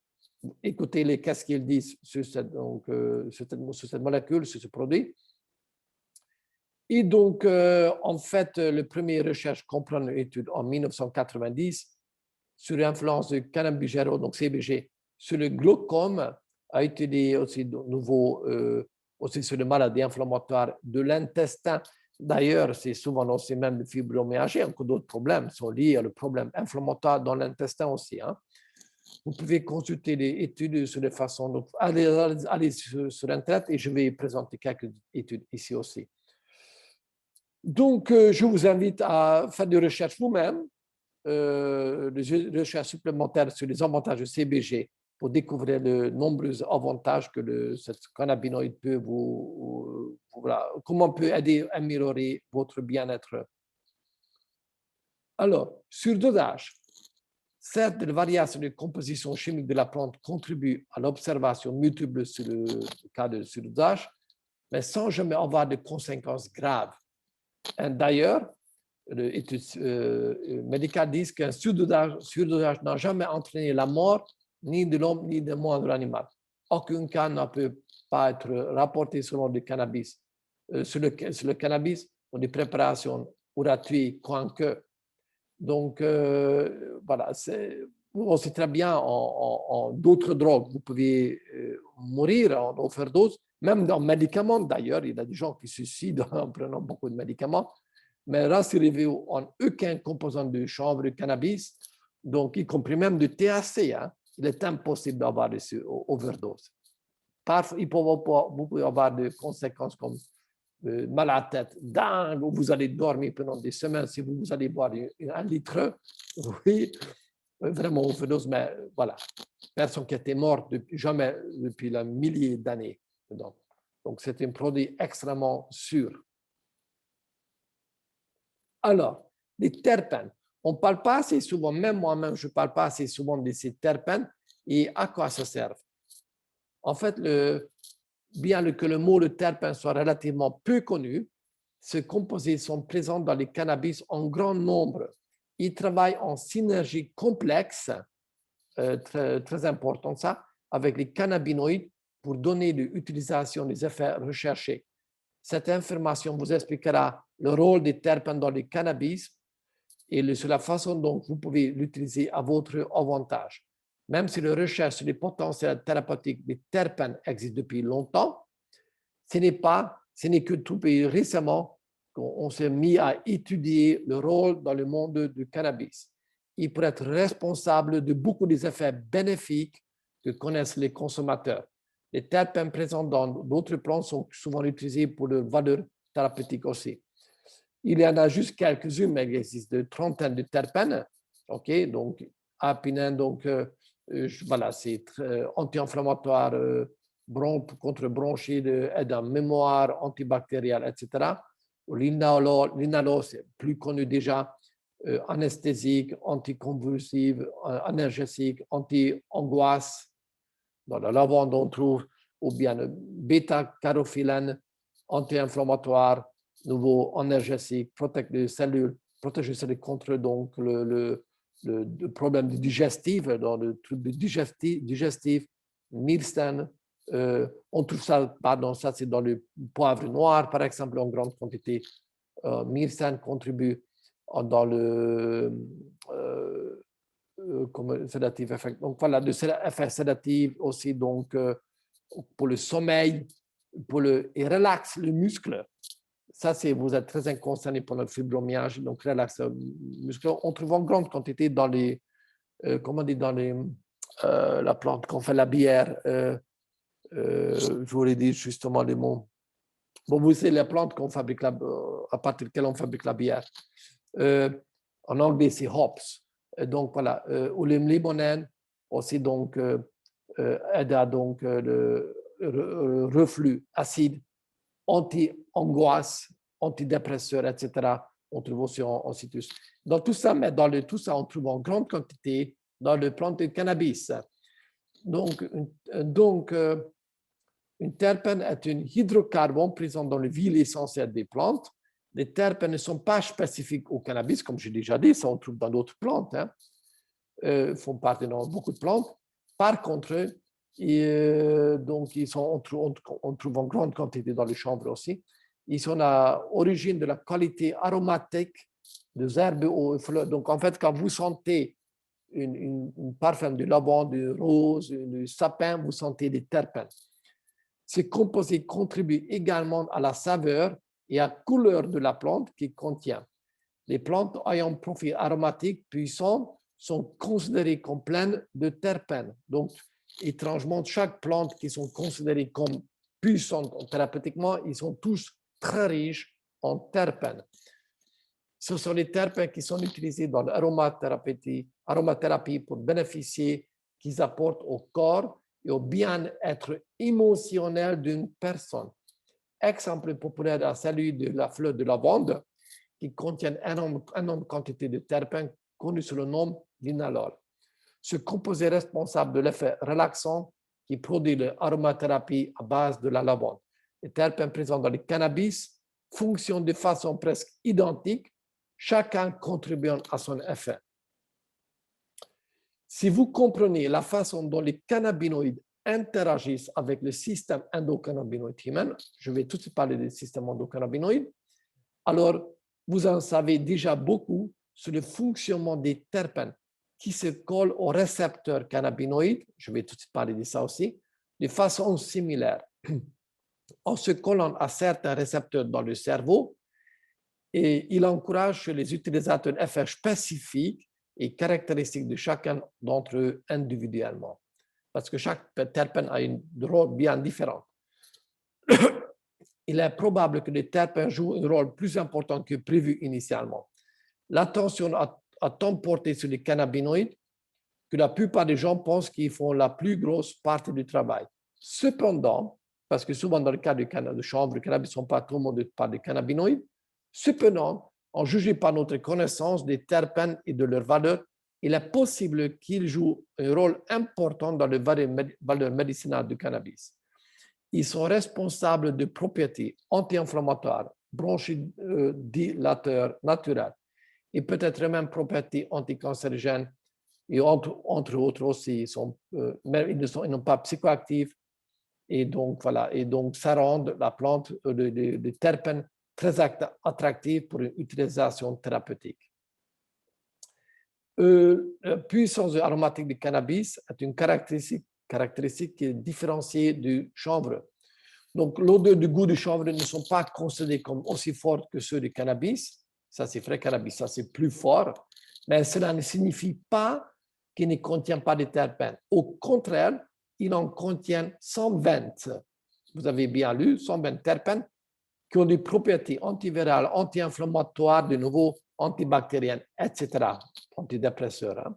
Écoutez-les, qu'est-ce qu'ils disent sur cette molécule, sur ce produit. Et donc, en fait, la première recherche comprend une étude en 1990 sur l'influence du cannabigéro, donc CBG, sur le glaucome, a étudié aussi de nouveau aussi sur les maladies inflammatoires de l'intestin. D'ailleurs, c'est souvent aussi même le fibromyalgie, encore d'autres problèmes sont liés au problème inflammatoire dans l'intestin aussi. Hein. Vous pouvez consulter les études sur les façons. Donc, allez sur Internet et je vais présenter quelques études ici aussi. Donc, je vous invite à faire des recherches vous-même, des recherches supplémentaires sur les avantages du CBG pour découvrir les nombreux avantages que ce cannabinoïde peut voilà, comment peut aider à améliorer votre bien-être. Alors, surdosage. Certes, les variations de composition chimique de la plante contribuent à l'observation multiple sur le cas de surdosage, mais sans jamais avoir de conséquences graves. D'ailleurs, les études médicales disent qu'un surdosage n'a jamais entraîné la mort ni de l'homme ni de moindre animal. Aucun cas ne peut pas être rapporté selon le cannabis, sur le cannabis ou des préparations gratuites, quoique. Donc, voilà, on sait très bien en d'autres drogues, vous pouvez mourir en overdose, même dans médicaments d'ailleurs, il y a des gens qui se suicident en prenant beaucoup de médicaments, mais rassurez-vous, en aucun composant de chanvre de cannabis, donc y compris même du THC, hein, il est impossible d'avoir des overdoses. Parfois, vous pouvez avoir des conséquences comme mal à la tête, dingue, où vous allez dormir pendant des semaines si vous allez boire 1 litre, oui, vraiment overdose, mais voilà, personne qui était morte jamais depuis la milliers d'années. Donc, c'est un produit extrêmement sûr. Alors, les terpènes. On ne parle pas assez souvent, même moi-même, je ne parle pas assez souvent de ces terpènes et à quoi ça sert. En fait, bien que le mot de terpène soit relativement peu connu, ces composés sont présents dans les cannabis en grand nombre. Ils travaillent en synergie complexe, très, très important ça, avec les cannabinoïdes pour donner l'utilisation des effets recherchés. Cette information vous expliquera le rôle des terpènes dans le cannabis et sur la façon dont vous pouvez l'utiliser à votre avantage. Même si la recherche sur les potentiels thérapeutiques des terpènes existe depuis longtemps, ce n'est que tout récemment qu'on s'est mis à étudier le rôle dans le monde du cannabis. Il pourrait être responsable de beaucoup des effets bénéfiques que connaissent les consommateurs. Les terpènes présents dans d'autres plantes sont souvent utilisés pour leurs valeurs thérapeutiques aussi. Il y en a juste quelques-unes, mais il existe une trentaine de terpènes. OK, donc apinène, donc voilà, c'est anti-inflammatoire, contre bronchite, aide en mémoire, antibactérielle, etc. L'inalol, c'est plus connu déjà, anesthésique, anticonvulsif, analgésique, anti-angoisse. Dans la lavande, on trouve, ou bien bêta-carotène, anti-inflammatoire, nouveau analgésique, protège les cellules contre donc le problème digestif, dans le trouble digestif, Nielsen, On trouve ça, pardon, ça c'est dans le poivre noir, par exemple, en grande quantité. Myrcène contribue dans le comme sédatif effet. Donc voilà, de effet sédatif aussi, donc pour le sommeil, et relaxe le muscle. Ça, c'est, vous êtes très concerné pour notre fibromyalgie, donc relaxe le muscle. On trouve en grande quantité dans les, comment on dit, dans les, la plante qu'on fait la bière. Je voulais dire justement les mots. Bon, vous savez, la plante qu'on fabrique, à partir de laquelle on fabrique la bière. En anglais, c'est hops. Donc, voilà. Ou le limonène aussi, donc, aide à donc, le reflux acide, anti-angoisse, antidépresseur, etc. On trouve aussi en citrus. Dans tout ça, mais dans tout ça, on trouve en grande quantité dans le plante de cannabis. Donc, une terpène est un hydrocarbone présent dans les huiles essentielles des plantes. Les terpènes ne sont pas spécifiques au cannabis, comme j'ai déjà dit, ça on trouve dans d'autres plantes, font partie dans beaucoup de plantes. Par contre, donc on trouve en grande quantité dans les chanvres aussi. Ils sont à l'origine de la qualité aromatique des herbes aux fleurs. Donc en fait, quand vous sentez une parfum de lavande, de rose, de sapin, vous sentez des terpènes. Ces composés contribuent également à la saveur et à la couleur de la plante qui contient. Les plantes ayant un profil aromatique puissant sont considérées comme pleines de terpènes. Donc, étrangement, chaque plante qui sont considérées comme puissantes thérapeutiquement, ils sont tous très riches en terpènes. Ce sont les terpènes qui sont utilisés dans l'aromathérapie pour bénéficier qu'ils apportent au corps et au bien-être émotionnel d'une personne. Exemple populaire est celui de la fleur de lavande, qui contient une énorme quantité de terpènes connu sous le nom linalol. Ce composé est responsable de l'effet relaxant qui produit l'aromathérapie à base de la lavande. Les terpènes présents dans le cannabis fonctionnent de façon presque identique, chacun contribuant à son effet. Si vous comprenez la façon dont les cannabinoïdes interagissent avec le système endocannabinoïde humain, je vais tout de suite parler du système endocannabinoïde, alors vous en savez déjà beaucoup sur le fonctionnement des terpènes qui se collent aux récepteurs cannabinoïdes, je vais tout de suite parler de ça aussi, de façon similaire. En se collant à certains récepteurs dans le cerveau, et il encourage chez les utilisateurs un effet spécifique et caractéristique de chacun d'entre eux individuellement. Parce que chaque terpène a un rôle bien différent. Il est probable que les terpènes jouent un rôle plus important que prévu initialement. L'attention a tant porté sur les cannabinoïdes que la plupart des gens pensent qu'ils font la plus grosse partie du travail. Cependant, parce que souvent dans le cas de chanvre, le cannabis ne sont pas tout le monde parle de cannabinoïdes, cependant, en jugeant par notre connaissance des terpènes et de leur valeur, il est possible qu'ils jouent un rôle important dans les valeurs médicinales du cannabis. Ils sont responsables de propriétés anti-inflammatoires, bronchodilateurs naturels et peut-être même propriétés anticancérigènes et entre autres aussi, mais ils n'ont pas psychoactifs et donc voilà, et donc ça rend la plante de terpènes très attractive pour une utilisation thérapeutique. La puissance aromatique du cannabis est une caractéristique qui est différenciée du chanvre. Donc, l'odeur et le goût du chanvre ne sont pas considérés comme aussi forts que ceux du cannabis. Ça, c'est vrai, cannabis, ça, c'est plus fort. Mais cela ne signifie pas qu'il ne contient pas de terpènes. Au contraire, il en contient 120. Vous avez bien lu, 120 terpènes qui ont des propriétés antivirales, anti-inflammatoires, de nouveau antibactériennes, etc., antidépresseurs.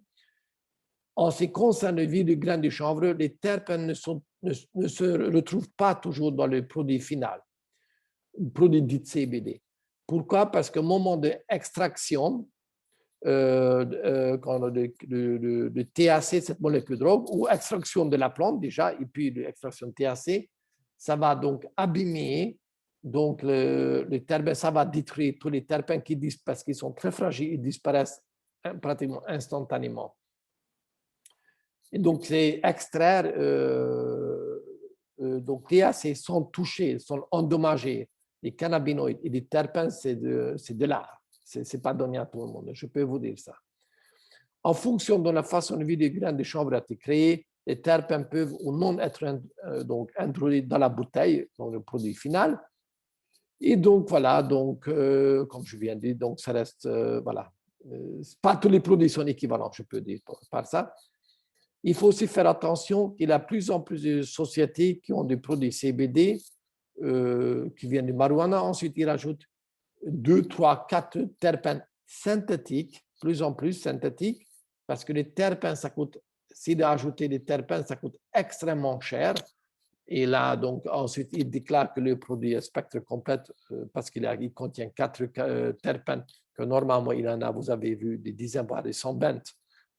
En ce qui concerne le vie du grain de chanvre, les terpènes ne se retrouvent pas toujours dans le produit final, le produit dit CBD. Pourquoi? Parce qu'au moment de l'extraction de THC, cette molécule de drogue, ou extraction de la plante déjà, et puis l'extraction de THC, ça va donc abîmer donc les terpènes, ça va détruire tous les terpènes qui disparaissent parce qu'ils sont très fragiles, ils disparaissent pratiquement instantanément. Et donc, c'est extraire donc THC sont touchés, sont endommagés, les cannabinoïdes et les terpènes, c'est de l'art. Ce n'est pas donné à tout le monde, je peux vous dire ça. En fonction de la façon de vie des graines de chanvre a été créée, les terpènes peuvent ou non être donc introduits dans la bouteille, dans le produit final. Et donc, voilà, donc, comme je viens de dire, donc ça reste, voilà, pas tous les produits sont équivalents, je peux dire par ça. Il faut aussi faire attention qu'il y a de plus en plus de sociétés qui ont des produits CBD qui viennent du marijuana. Ensuite, ils rajoutent 2, 3, 4 terpènes synthétiques, plus en plus synthétiques, parce que les terpènes, ça coûte, si d'ajouter des terpènes, ça coûte extrêmement cher. Et là, donc, ensuite, il déclare que le produit est spectre complet parce qu'il contient 4 terpènes, que normalement, il en a, vous avez vu, des dizaines, voire des centaines.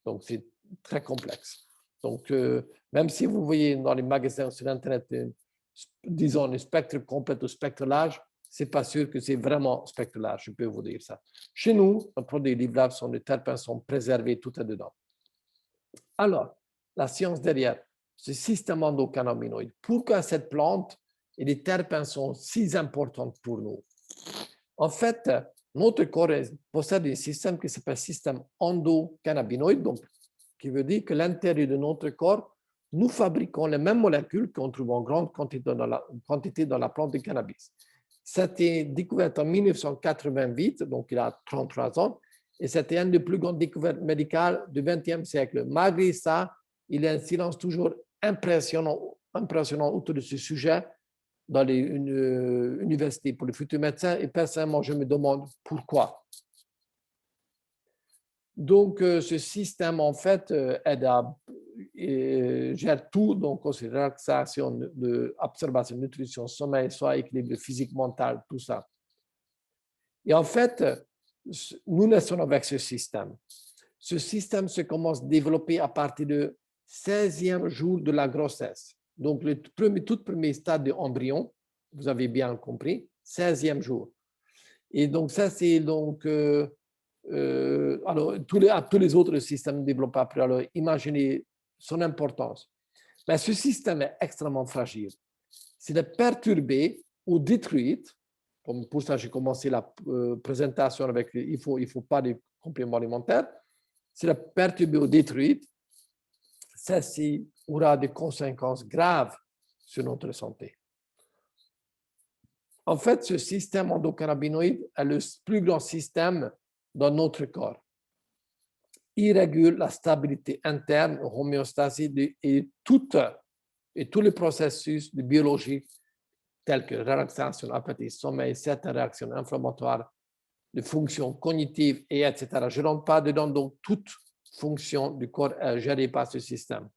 Donc, c'est très complexe. Donc, même si vous voyez dans les magasins sur Internet, disons, le spectre complet ou spectre large, ce n'est pas sûr que c'est vraiment spectre large, je peux vous dire ça. Chez nous, les produits livrables sont les terpènes sont préservés tout est dedans. Alors, la science derrière ce système endocannabinoïde, pourquoi cette plante et les terpènes sont si importantes pour nous? En fait, notre corps possède un système qui s'appelle système endocannabinoïde, donc qui veut dire que l'intérieur de notre corps, nous fabriquons les mêmes molécules qu'on trouve en grande quantité dans la plante de cannabis. C'était découvert en 1988, donc il y a 33 ans, et c'était une des plus grandes découvertes médicales du XXe siècle. Malgré ça, il y a un silence toujours impressionnant autour de ce sujet dans les universités pour les futurs médecins, et personnellement, je me demande pourquoi. Donc, ce système, en fait, gère tout, donc aussi relaxation, observation, nutrition, sommeil, soit équilibre physique, mental, tout ça. Et en fait, nous naissons avec ce système. Ce système se commence à développer à partir du 16e jour de la grossesse. Donc, le tout premier stade de embryon, vous avez bien compris, 16e jour. Et donc, ça, c'est donc... alors, tous les autres systèmes développés après, alors imaginez son importance. Mais ce système est extrêmement fragile. S'il est perturbé ou détruit, comme pour ça j'ai commencé la présentation avec il faut pas de compléments alimentaires, s'il est perturbé ou détruit, ceci aura des conséquences graves sur notre santé. En fait, ce système endocannabinoïde est le plus grand système dans notre corps. Il régule la stabilité interne, l'homéostasie et tous les processus de biologie tels que relaxation, appétit, sommeil, certaines réactions inflammatoires, de fonctions cognitives, et etc. Je ne rentre pas dedans, donc toute fonction du corps est gérée par ce système.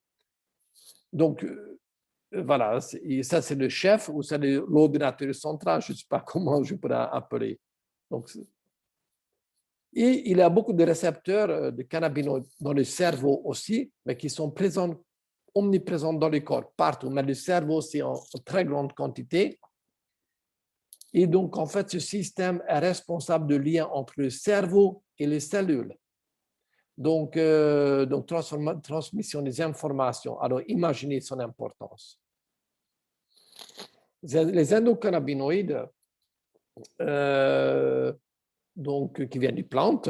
Donc, voilà, ça c'est le chef ou c'est l'ordinateur central, je ne sais pas comment je pourrais appeler. Donc, et il y a beaucoup de récepteurs de cannabinoïdes dans le cerveau aussi, mais qui sont omniprésents dans le corps, partout. Mais le cerveau, c'est en très grande quantité. Et donc, en fait, ce système est responsable de lien entre le cerveau et les cellules. Donc transmission des informations. Alors, imaginez son importance. Les endocannabinoïdes, donc, qui viennent des plantes,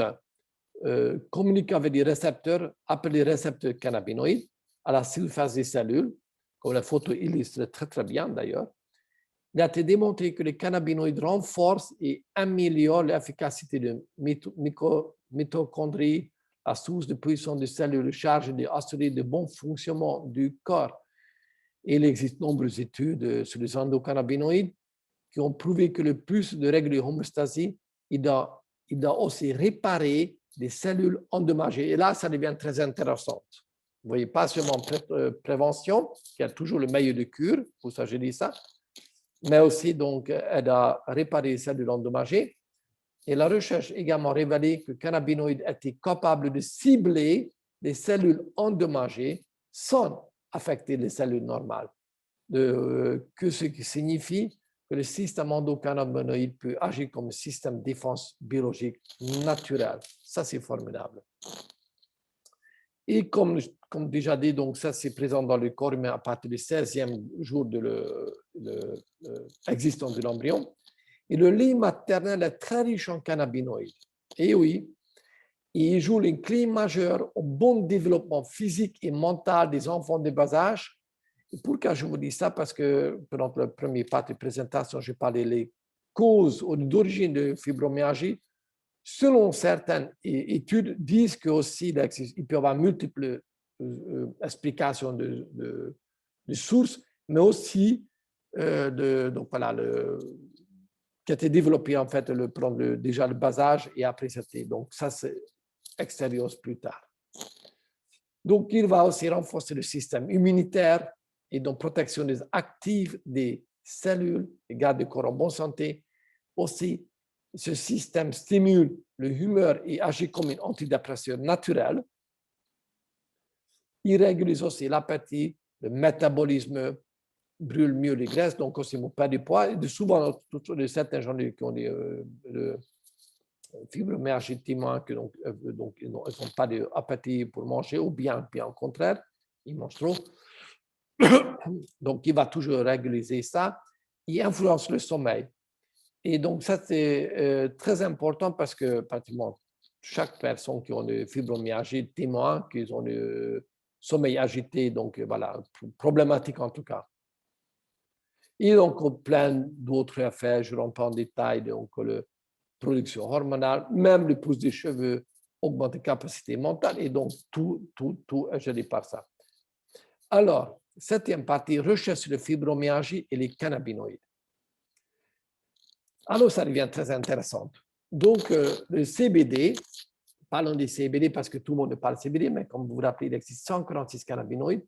communiquent avec des récepteurs appelés récepteurs cannabinoïdes à la surface des cellules, comme la photo illustre très très bien d'ailleurs. Il a été démontré que les cannabinoïdes renforcent et améliorent l'efficacité de mitochondries, la source de puissance des cellules chargées d'assurer le bon fonctionnement du corps. Et il existe de nombreuses études sur les endocannabinoïdes qui ont prouvé que le plus de réguler l'homéostasie, il doit aussi réparer des cellules endommagées. Et là, ça devient très intéressant. Vous voyez, pas seulement prévention, qui est toujours le meilleur de cure, pour ça je dis ça, mais aussi donc aide à réparer les cellules endommagées. Et la recherche a également révélé que le cannabinoïde était capable de cibler les cellules endommagées sans affecter les cellules normales. Que ce qui signifie que le système endocannabinoïde peut agir comme un système de défense biologique naturel. Ça, c'est formidable. Et comme déjà dit, donc ça c'est présent dans le corps humain à partir du 16e jour de l'existence de l'embryon. Et le lait maternel est très riche en cannabinoïdes. Et oui, il joue une clé majeure au bon développement physique et mental des enfants de bas âge. Et pourquoi je vous dis ça? Parce que pendant le premier partie de présentation, j'ai parlé des causes ou d'origine de fibromyalgie. Selon certaines études, disent qu'il peut y avoir multiples explications de sources, mais aussi donc voilà, qui a été développé en fait déjà le bas âge et après c'était. Donc ça, c'est extérieur plus tard. Donc il va aussi renforcer le système immunitaire et donc protection active des cellules et garde le corps en bonne santé. Aussi, ce système stimule l'humeur et agit comme un antidépresseur naturel. Il régule aussi l'appétit, le métabolisme, brûle mieux les graisses, donc aussi on perd du poids. Et souvent, certains gens qui ont des fibromyalgie typique, donc ils n'ont pas d'appétit pour manger, ou bien au contraire, ils mangent trop. Donc, il va toujours réguliser ça. Il influence le sommeil. Et donc, ça, c'est très important parce que pratiquement chaque personne qui a une fibromyalgie témoigne qu'ils ont le sommeil agité, donc voilà, problématique en tout cas. Et donc, plein d'autres effets, je rentre en détail, donc la production hormonale, même le pouce des cheveux, augmente la capacité mentale, et donc tout est géré par ça. Alors, septième partie, recherche sur la fibromyalgie et les cannabinoïdes. Alors, ça devient très intéressant. Donc, le CBD, parlons du CBD parce que tout le monde parle CBD, mais comme vous vous rappelez, il existe 146 cannabinoïdes,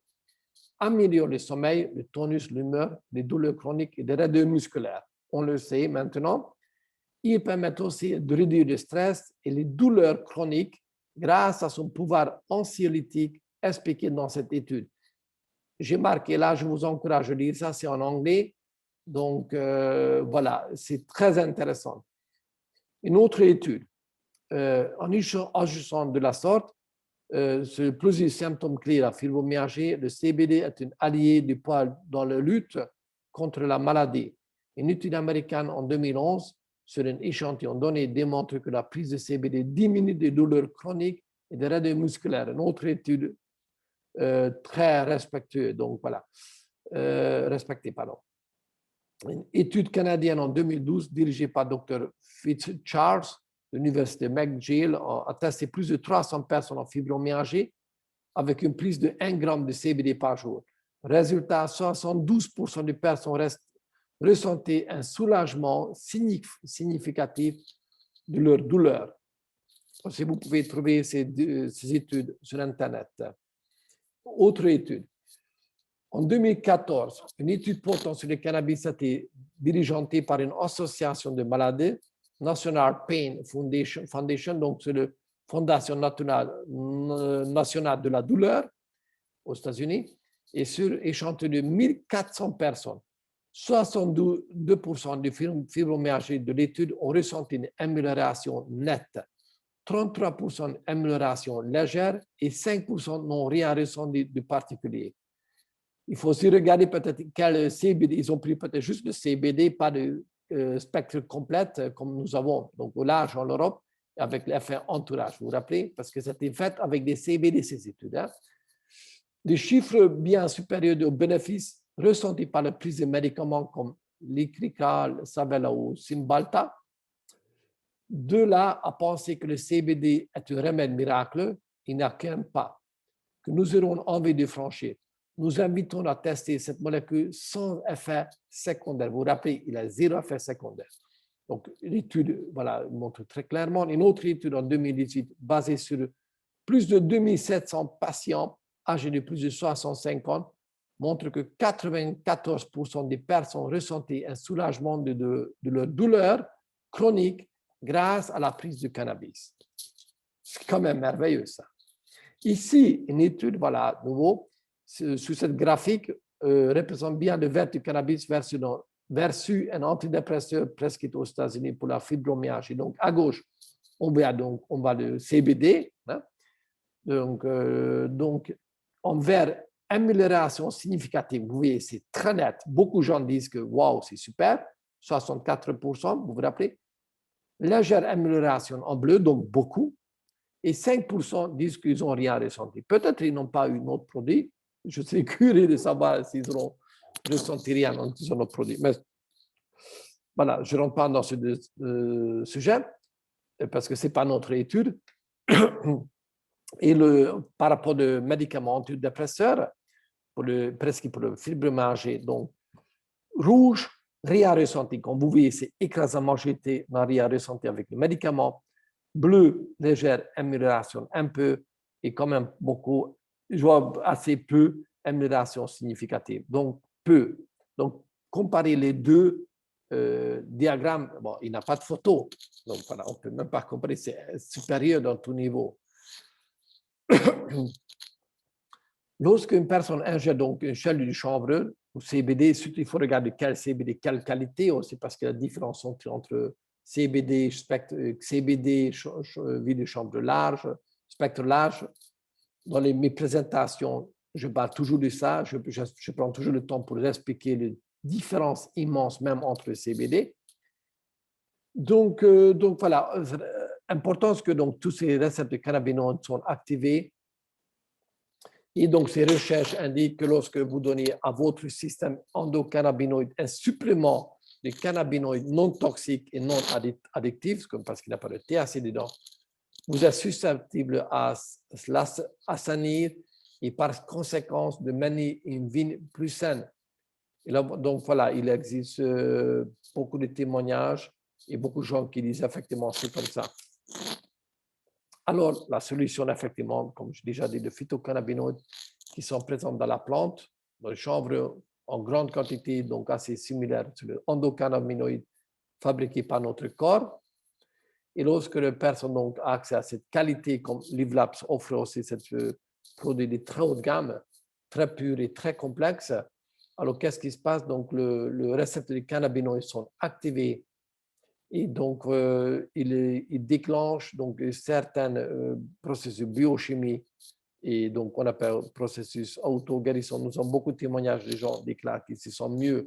améliore le sommeil, le tonus, l'humeur, les douleurs chroniques et des raideurs musculaires. On le sait maintenant. Il permet aussi de réduire le stress et les douleurs chroniques grâce à son pouvoir anxiolytique expliqué dans cette étude. J'ai marqué là, je vous encourage à lire ça, c'est en anglais. Donc, voilà, c'est très intéressant. Une autre étude, en agissant de la sorte, sur plusieurs symptômes clés de la fibromyalgie, le CBD est un allié du poids dans la lutte contre la maladie. Une étude américaine en 2011 sur un échantillon donné démontre que la prise de CBD diminue les douleurs chroniques et des raideurs musculaires. Une autre étude très respectueuse, donc voilà, respectée, pardon. Une étude canadienne en 2012 dirigée par Dr. Fitzcharles de l'Université McGill a testé plus de 300 personnes en fibromyalgie avec une prise de 1 gramme de CBD par jour. Résultat, 72% des personnes ressentaient un soulagement significatif de leur douleur. Aussi, vous pouvez trouver ces études sur Internet. Autre étude. En 2014, une étude portant sur le cannabis a été dirigée par une association de maladies, National Pain Foundation, donc c'est la Fondation nationale de la douleur aux États-Unis, et sur échantillon de 1400 personnes. 62% des fibromyalgie de l'étude ont ressenti une amélioration nette, 33% amélioration légère et 5% n'ont rien ressenti de particulier. Il faut aussi regarder peut-être quel CBD, ils ont pris peut-être juste le CBD, pas de spectre complet comme nous avons, donc au large en Europe, avec l'effet entourage, vous vous rappelez, parce que c'était fait avec des CBD, ces études. Hein. Des chiffres bien supérieurs aux bénéfices ressentis par la prise de médicaments comme l'Icrical, Savella ou Cymbalta. De là à penser que le CBD est un remède miracle, il n'y a qu'un pas que nous aurons envie de franchir. Nous invitons à tester cette molécule sans effet secondaire. Vous vous rappelez, il a 0 effet secondaire. Donc, l'étude voilà, montre très clairement. Une autre étude en 2018 basée sur plus de 2700 patients âgés de plus de 65 ans montre que 94% des personnes ressentaient un soulagement de leur douleur chronique grâce à la prise de cannabis. C'est quand même merveilleux, ça. Ici, une étude, voilà, nouveau, sur cette graphique, représente bien le vertu du cannabis versus un antidépresseur prescrit aux États-Unis pour la fibromyalgie. Donc, à gauche, on voit le CBD, hein, Donc, envers amélioration significative, vous voyez, c'est très net. Beaucoup de gens disent que waouh, c'est super, 64%, vous vous rappelez. Légère amélioration en bleu, donc beaucoup. Et 5% disent qu'ils n'ont rien ressenti. Peut-être qu'ils n'ont pas eu notre produit. Je suis curieux de savoir s'ils auront ressenti rien dans notre produit. Mais voilà, je ne rentre pas dans ce sujet parce que ce n'est pas notre étude. Et par rapport aux médicaments antidépresseurs, presque pour le fibromyalgie, donc rouge, rien ressenti. Comme vous voyez, c'est écrasant majorité, n'a rien ressenti avec le médicament. Bleu, légère amélioration un peu, et quand même beaucoup, je vois assez peu amélioration significative. Donc, peu. Donc, comparer les deux diagrammes, bon, il n'y a pas de photo. Donc, voilà, on ne peut même pas comparer, c'est supérieur dans tout niveau. Lorsqu'une personne ingère donc une cellule de chanvre ou CBD, surtout il faut regarder quel CBD, quelle qualité aussi, parce qu'il y a la différence entre CBD, CBD, vie de chambre large, spectre large. Dans mes présentations, je parle toujours de ça, je prends toujours le temps pour expliquer les différences immenses même entre le CBD. Donc voilà, importance que donc, tous ces récepteurs cannabinoïdes sont activés. Et donc, ces recherches indiquent que lorsque vous donnez à votre système endocannabinoïde un supplément de cannabinoïdes non toxiques et non addictifs, comme parce qu'il n'y a pas de THC dedans, vous êtes susceptible à s'assainir et par conséquence de mener une vie plus saine. Et là, donc voilà, il existe beaucoup de témoignages et beaucoup de gens qui disent effectivement c'est comme ça. Alors, la solution, effectivement, comme je l'ai déjà dit, de phytocannabinoïdes qui sont présents dans la plante, dans le chanvre, en grande quantité, donc assez similaire à l'endocannabinoïde fabriqué par notre corps. Et lorsque la personne donc, a accès à cette qualité, comme Livlabs offre aussi ce produit de très haute gamme, très pur et très complexe, alors qu'est-ce qui se passe? Donc, le récepteur de cannabinoïdes sont activés et donc, il déclenche donc, certains processus biochimiques et donc on appelle processus auto-guérison. Nous avons beaucoup de témoignages de gens qui déclarent qu'ils se sentent mieux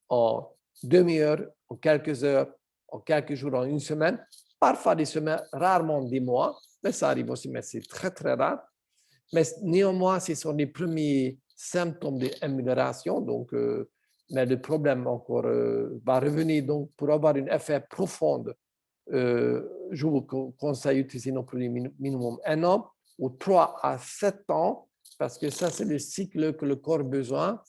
en demi-heure, en quelques heures, en quelques jours, en une semaine, parfois des semaines, rarement des mois, mais ça arrive aussi, mais c'est très, très rare. Mais néanmoins, ce sont les premiers symptômes d'amélioration, donc mais le problème encore va revenir. Donc, pour avoir un effet profond, je vous conseille d'utiliser nos produits minimum 1 an ou 3 à 7 ans, parce que ça, c'est le cycle que le corps a besoin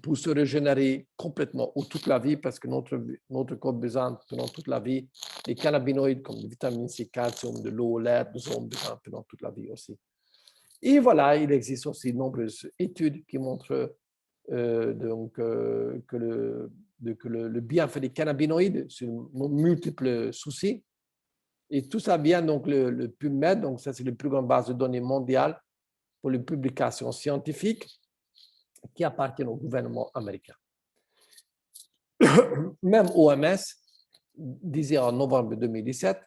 pour se régénérer complètement ou toute la vie, parce que notre corps a besoin pendant toute la vie des cannabinoïdes comme la vitamine C, calcium, de l'eau, l'air, nous avons besoin pendant toute la vie aussi. Et voilà, il existe aussi de nombreuses études qui montrent que le bienfait des cannabinoïdes sur multiples soucis. Et tout ça vient donc le PubMed, donc ça c'est la plus grande base de données mondiale pour les publications scientifiques qui appartiennent au gouvernement américain. Même OMS disait en novembre 2017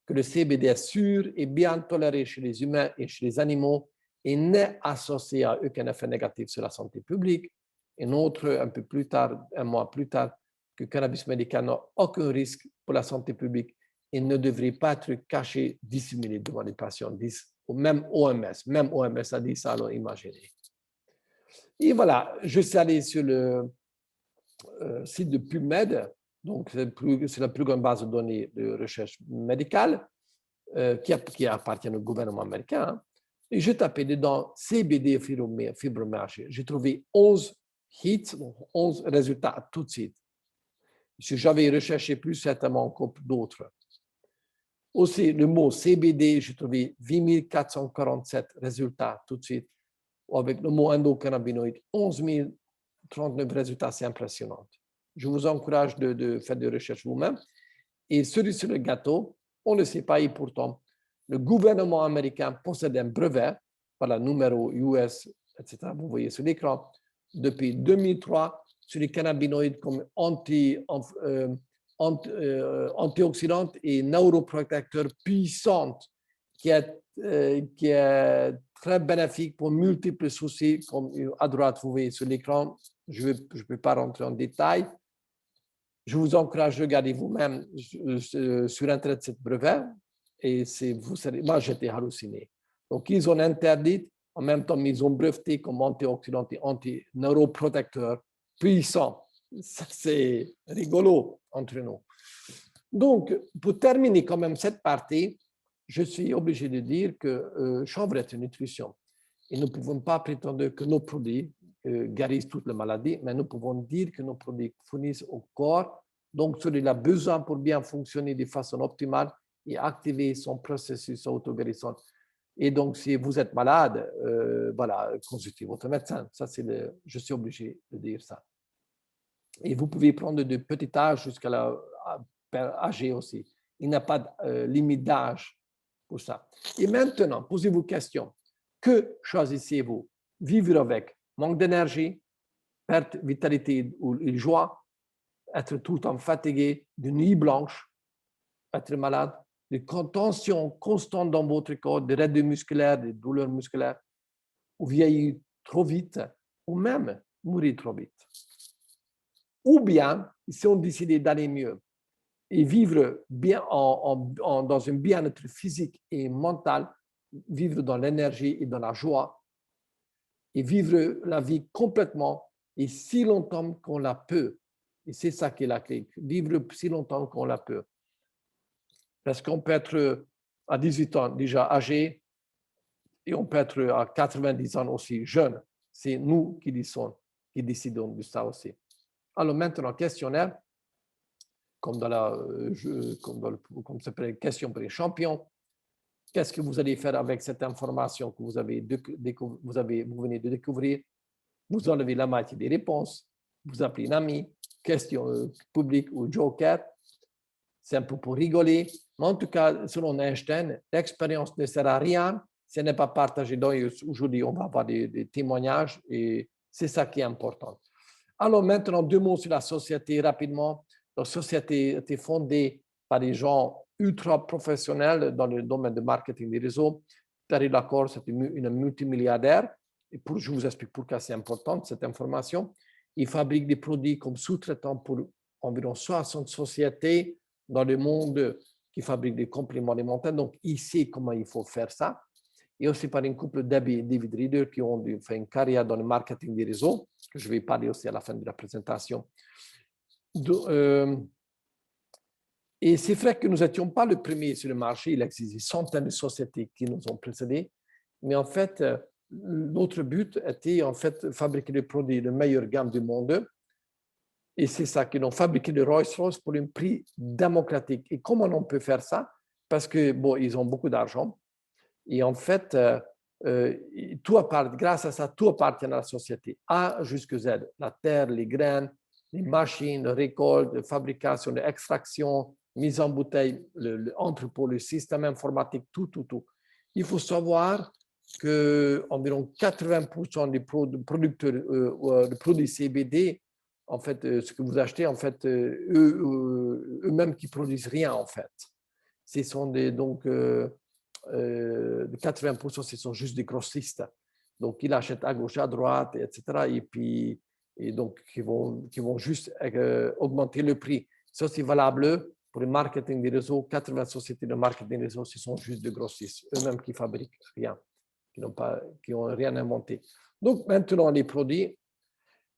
que le CBD est sûr et bien toléré chez les humains et chez les animaux et n'est associé à aucun effet négatif sur la santé publique. Et autre, un peu plus tard, un mois plus tard, que le cannabis médical n'a aucun risque pour la santé publique et ne devrait pas être caché, dissimulé devant les patients. Même OMS a dit ça, alors imaginez. Et voilà, je suis allé sur le site de PubMed, donc c'est la plus grande base de données de recherche médicale qui appartient au gouvernement américain. Et je tapais dedans CBD fibromyalgie. J'ai trouvé 11 hits, 11 résultats tout de suite. Si j'avais recherché plus, certainement encore d'autres. Aussi, le mot CBD, j'ai trouvé 8 447 résultats tout de suite. Avec le mot endocannabinoïde, 11 039 résultats, c'est impressionnant. Je vous encourage de faire des recherches vous-même. Et cerise sur le gâteau, on ne sait pas, et pourtant, le gouvernement américain possède un brevet, voilà, numéro US, etc., vous voyez sur l'écran, depuis 2003, sur les cannabinoïdes comme antioxydantes et neuroprotecteurs puissantes qui est très bénéfique pour multiples soucis, comme à droite, vous voyez sur l'écran. Je ne peux pas rentrer en détail. Je vous encourage à regarder vous-même sur Internet ce brevet. Et moi, j'étais halluciné. Donc, ils ont interdit, en même temps, ils ont breveté comme antioxydant et anti-neuroprotecteur puissant. C'est rigolo entre nous. Donc, pour terminer quand même cette partie, je suis obligé de dire que chanvre est une nutrition. Et nous ne pouvons pas prétendre que nos produits guérissent toutes les maladies, mais nous pouvons dire que nos produits fournissent au corps donc ce qu'il a besoin pour bien fonctionner de façon optimale et activer son processus auto-guérissant. Et donc, si vous êtes malade, voilà, consultez votre médecin. Ça, je suis obligé de dire ça. Et vous pouvez prendre de petit âge jusqu'à âgé aussi. Il n'y a pas de limite d'âge pour ça. Et maintenant, posez-vous une question. Que choisissez-vous? Vivre avec manque d'énergie, perte de vitalité ou joie, être tout le temps fatigué, de nuit blanche, être malade, de tension constante dans votre corps, des raides musculaires, des douleurs musculaires, ou vieillir trop vite, ou même mourir trop vite. Ou bien, si on décide d'aller mieux et vivre bien dans un bien-être physique et mental, vivre dans l'énergie et dans la joie, et vivre la vie complètement et si longtemps qu'on la peut. Et c'est ça qui est la clé, vivre si longtemps qu'on la peut. Parce qu'on peut être à 18 ans déjà âgé et on peut être à 90 ans aussi jeune. C'est nous qui décidons de ça aussi. Alors maintenant, questionnaire, comme ça s'appelle question pour les champions. Qu'est-ce que vous allez faire avec cette information que vous venez de découvrir? Vous enlevez la moitié des réponses, vous appelez un ami, question publique ou joker. C'est un peu pour rigoler. Mais en tout cas, selon Einstein, l'expérience ne sert à rien si elle n'est pas partagée. Donc, aujourd'hui, on va avoir des témoignages et c'est ça qui est important. Alors maintenant, 2 mots sur la société rapidement. La société a été fondée par des gens ultra professionnels dans le domaine du marketing des réseaux. Thierry Lacour, c'est une multimilliardaire. Et je vous explique pourquoi c'est important, cette information. Il fabrique des produits comme sous-traitant pour environ 60 sociétés dans le monde qui fabriquent des compléments alimentaires. Donc, il sait comment il faut faire ça. Et aussi par un couple David Reader qui ont fait une carrière dans le marketing des réseaux, que je vais parler aussi à la fin de la présentation. Et c'est vrai que nous n'étions pas le premier sur le marché. Il existe des centaines de sociétés qui nous ont précédés. Mais en fait, notre but était en fait fabriquer des produits de meilleure gamme du monde. Et c'est ça qu'ils ont fabriqué le Rolls-Royce pour un prix démocratique. Et comment on peut faire ça? Parce que, bon, ils ont beaucoup d'argent. Et en fait, grâce à ça, tout appartient à la société, A jusqu'à Z. La terre, les graines, les machines, la récolte, la fabrication, l'extraction, mise en bouteille, l'entrepôt, le système informatique, tout. Il faut savoir qu'environ 80% des producteurs de produits CBD, en fait, ce que vous achetez, en fait, eux-mêmes qui produisent rien, en fait. Ce sont donc de 80%, ce sont juste des grossistes. Donc, ils achètent à gauche, à droite, etc. Et donc, qui vont juste augmenter le prix. Ça, c'est valable pour le marketing des réseaux. 80 sociétés de marketing des réseaux, ce sont juste des grossistes, eux-mêmes qui fabriquent rien, qui n'ont rien inventé. Donc, maintenant, les produits.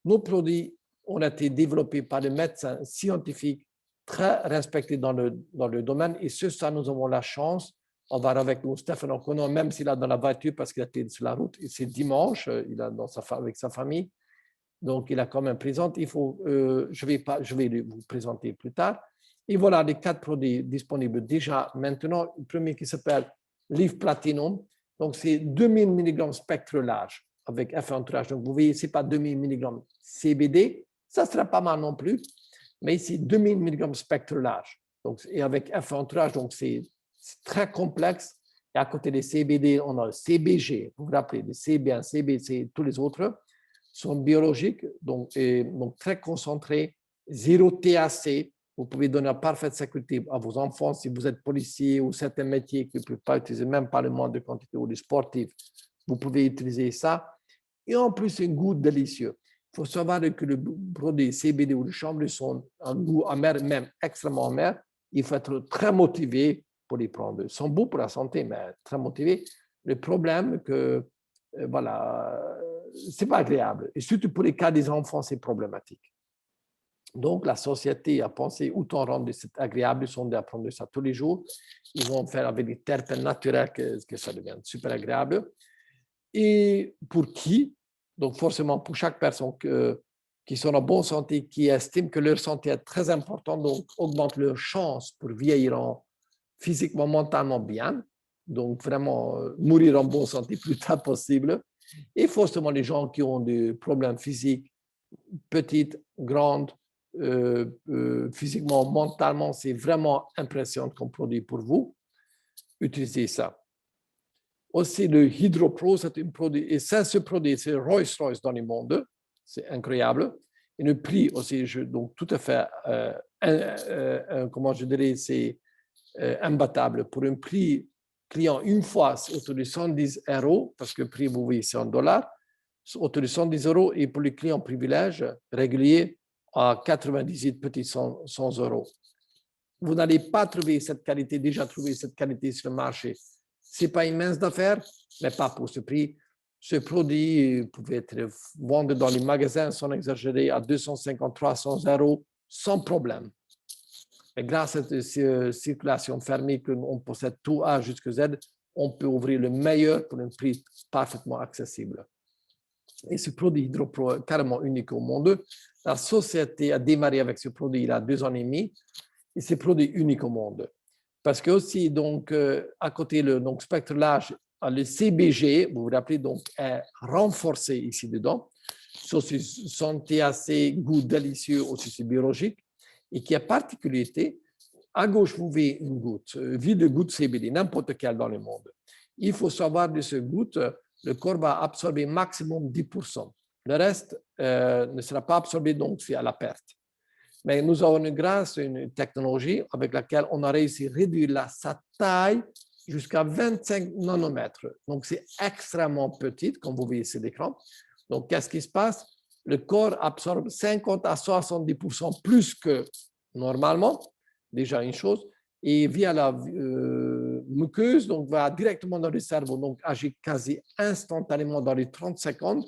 Nos produits ont été développés par des médecins scientifiques très respectés dans le domaine. Et ça, nous avons la chance. On va avec nous Stéphane O'Connor, même s'il est dans la voiture parce qu'il était sur la route. C'est dimanche, il est avec sa famille. Donc, il a quand même présenté. Je vais vous présenter plus tard. Et voilà les 4 produits disponibles déjà maintenant. Le premier qui s'appelle Live Platinum. Donc, c'est 2000 mg spectre large avec effet entourage. Donc, vous voyez, ce n'est pas 2000 mg CBD. Ça ne sera pas mal non plus. Mais c'est 2000 mg spectre large. Donc, et avec effet entourage, donc c'est très complexe. Et à côté des CBD, on a le CBG. Vous vous rappelez, le CB1, CBC, tous les autres sont biologiques, donc très concentrés, zéro THC, Vous pouvez donner une parfaite sécurité à vos enfants si vous êtes policier ou certains métiers qui ne peuvent pas utiliser même pas le moins de quantité ou les sportifs. Vous pouvez utiliser ça. Et en plus, c'est un goût délicieux. Il faut savoir que le produit CBD ou le chanvre sont un goût amer, même extrêmement amer. Il faut être très motivé pour les prendre. Ils sont beaux pour la santé, mais très motivé. Le problème que, voilà, c'est pas agréable. Et surtout pour les cas des enfants, c'est problématique. Donc, la société a pensé autant rendre ça agréable, ils sont d'apprendre ça tous les jours. Ils vont faire avec des terpènes naturels que ça devienne super agréable. Et pour qui? Donc, forcément, pour chaque personne qui sont en bonne santé, qui estime que leur santé est très importante, donc augmente leur chance pour vieillir physiquement, mentalement bien. Donc, vraiment, mourir en bonne santé le plus tard possible. Et forcément, les gens qui ont des problèmes physiques, petites, grandes, physiquement, mentalement, c'est vraiment impressionnant comme produit pour vous. Utilisez ça. Aussi, le HydroPro, c'est un produit, et ça, ce produit, c'est Rolls-Royce dans le monde, c'est incroyable. Et le prix aussi, donc tout à fait, comment je dirais, c'est imbattable. Pour un prix client une fois, c'est autour de 110 €, parce que le prix, vous voyez, c'est en dollars, autour de 110 €, et pour les clients privilèges réguliers, à 98 petits 100 €. Vous n'allez pas trouver cette qualité, déjà trouver cette qualité sur le marché. Ce n'est pas immense d'affaires, mais pas pour ce prix. Ce produit pouvait être vendu dans les magasins sans exagérer à 250, 300 € sans problème. Et grâce à cette circulation fermée qu'on possède tout A jusqu'à Z, on peut ouvrir le meilleur pour un prix parfaitement accessible. Et ce produit HydroPro est carrément unique au monde. La société a démarré avec ce produit il y a 2 ans et demi. Et c'est produit unique au monde. Parce que aussi, donc, à côté, le spectre large, le CBG, vous vous rappelez, donc, est renforcé ici dedans. Sur ce santé assez goût délicieux, aussi c'est biologique, et qui a particularité, à gauche, vous voyez une goutte, vide de goutte CBD, n'importe quelle dans le monde. Il faut savoir de ce goutte, le corps va absorber maximum 10%. Le reste ne sera pas absorbé, donc c'est à la perte. Mais nous avons grâce à une technologie avec laquelle on a réussi à réduire sa taille jusqu'à 25 nanomètres. Donc, c'est extrêmement petit, comme vous voyez sur l'écran. Donc, qu'est-ce qui se passe? Le corps absorbe 50 à 70% plus que normalement, déjà une chose, et via la muqueuse, donc va directement dans le cerveau, donc agit quasi instantanément dans les 30 secondes.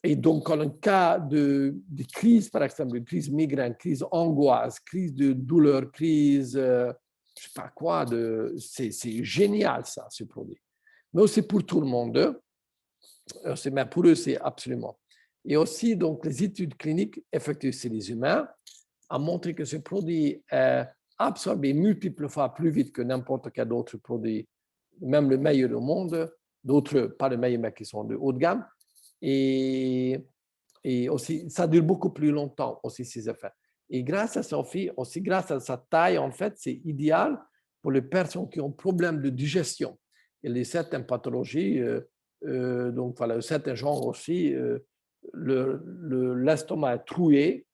Et donc, en cas de crise, par exemple, de crise migraine, crise angoisse, crise de douleur, crise, je ne sais pas quoi, c'est génial ça, ce produit. Mais aussi pour tout le monde, mais pour eux, c'est absolument. Et aussi, donc, les études cliniques effectuées sur les humains ont montré que ce produit est absorbé multiples fois plus vite que n'importe quel autre produit, même le meilleur au monde, d'autres, pas le meilleur, mais qui sont de haut de gamme. Et aussi, ça dure beaucoup plus longtemps, aussi, ces effets. Et grâce à Sophie, aussi grâce à sa taille, en fait, c'est idéal pour les personnes qui ont problème de digestion. Il y a certaines pathologies, donc voilà, certains genres aussi, l'estomac est troué,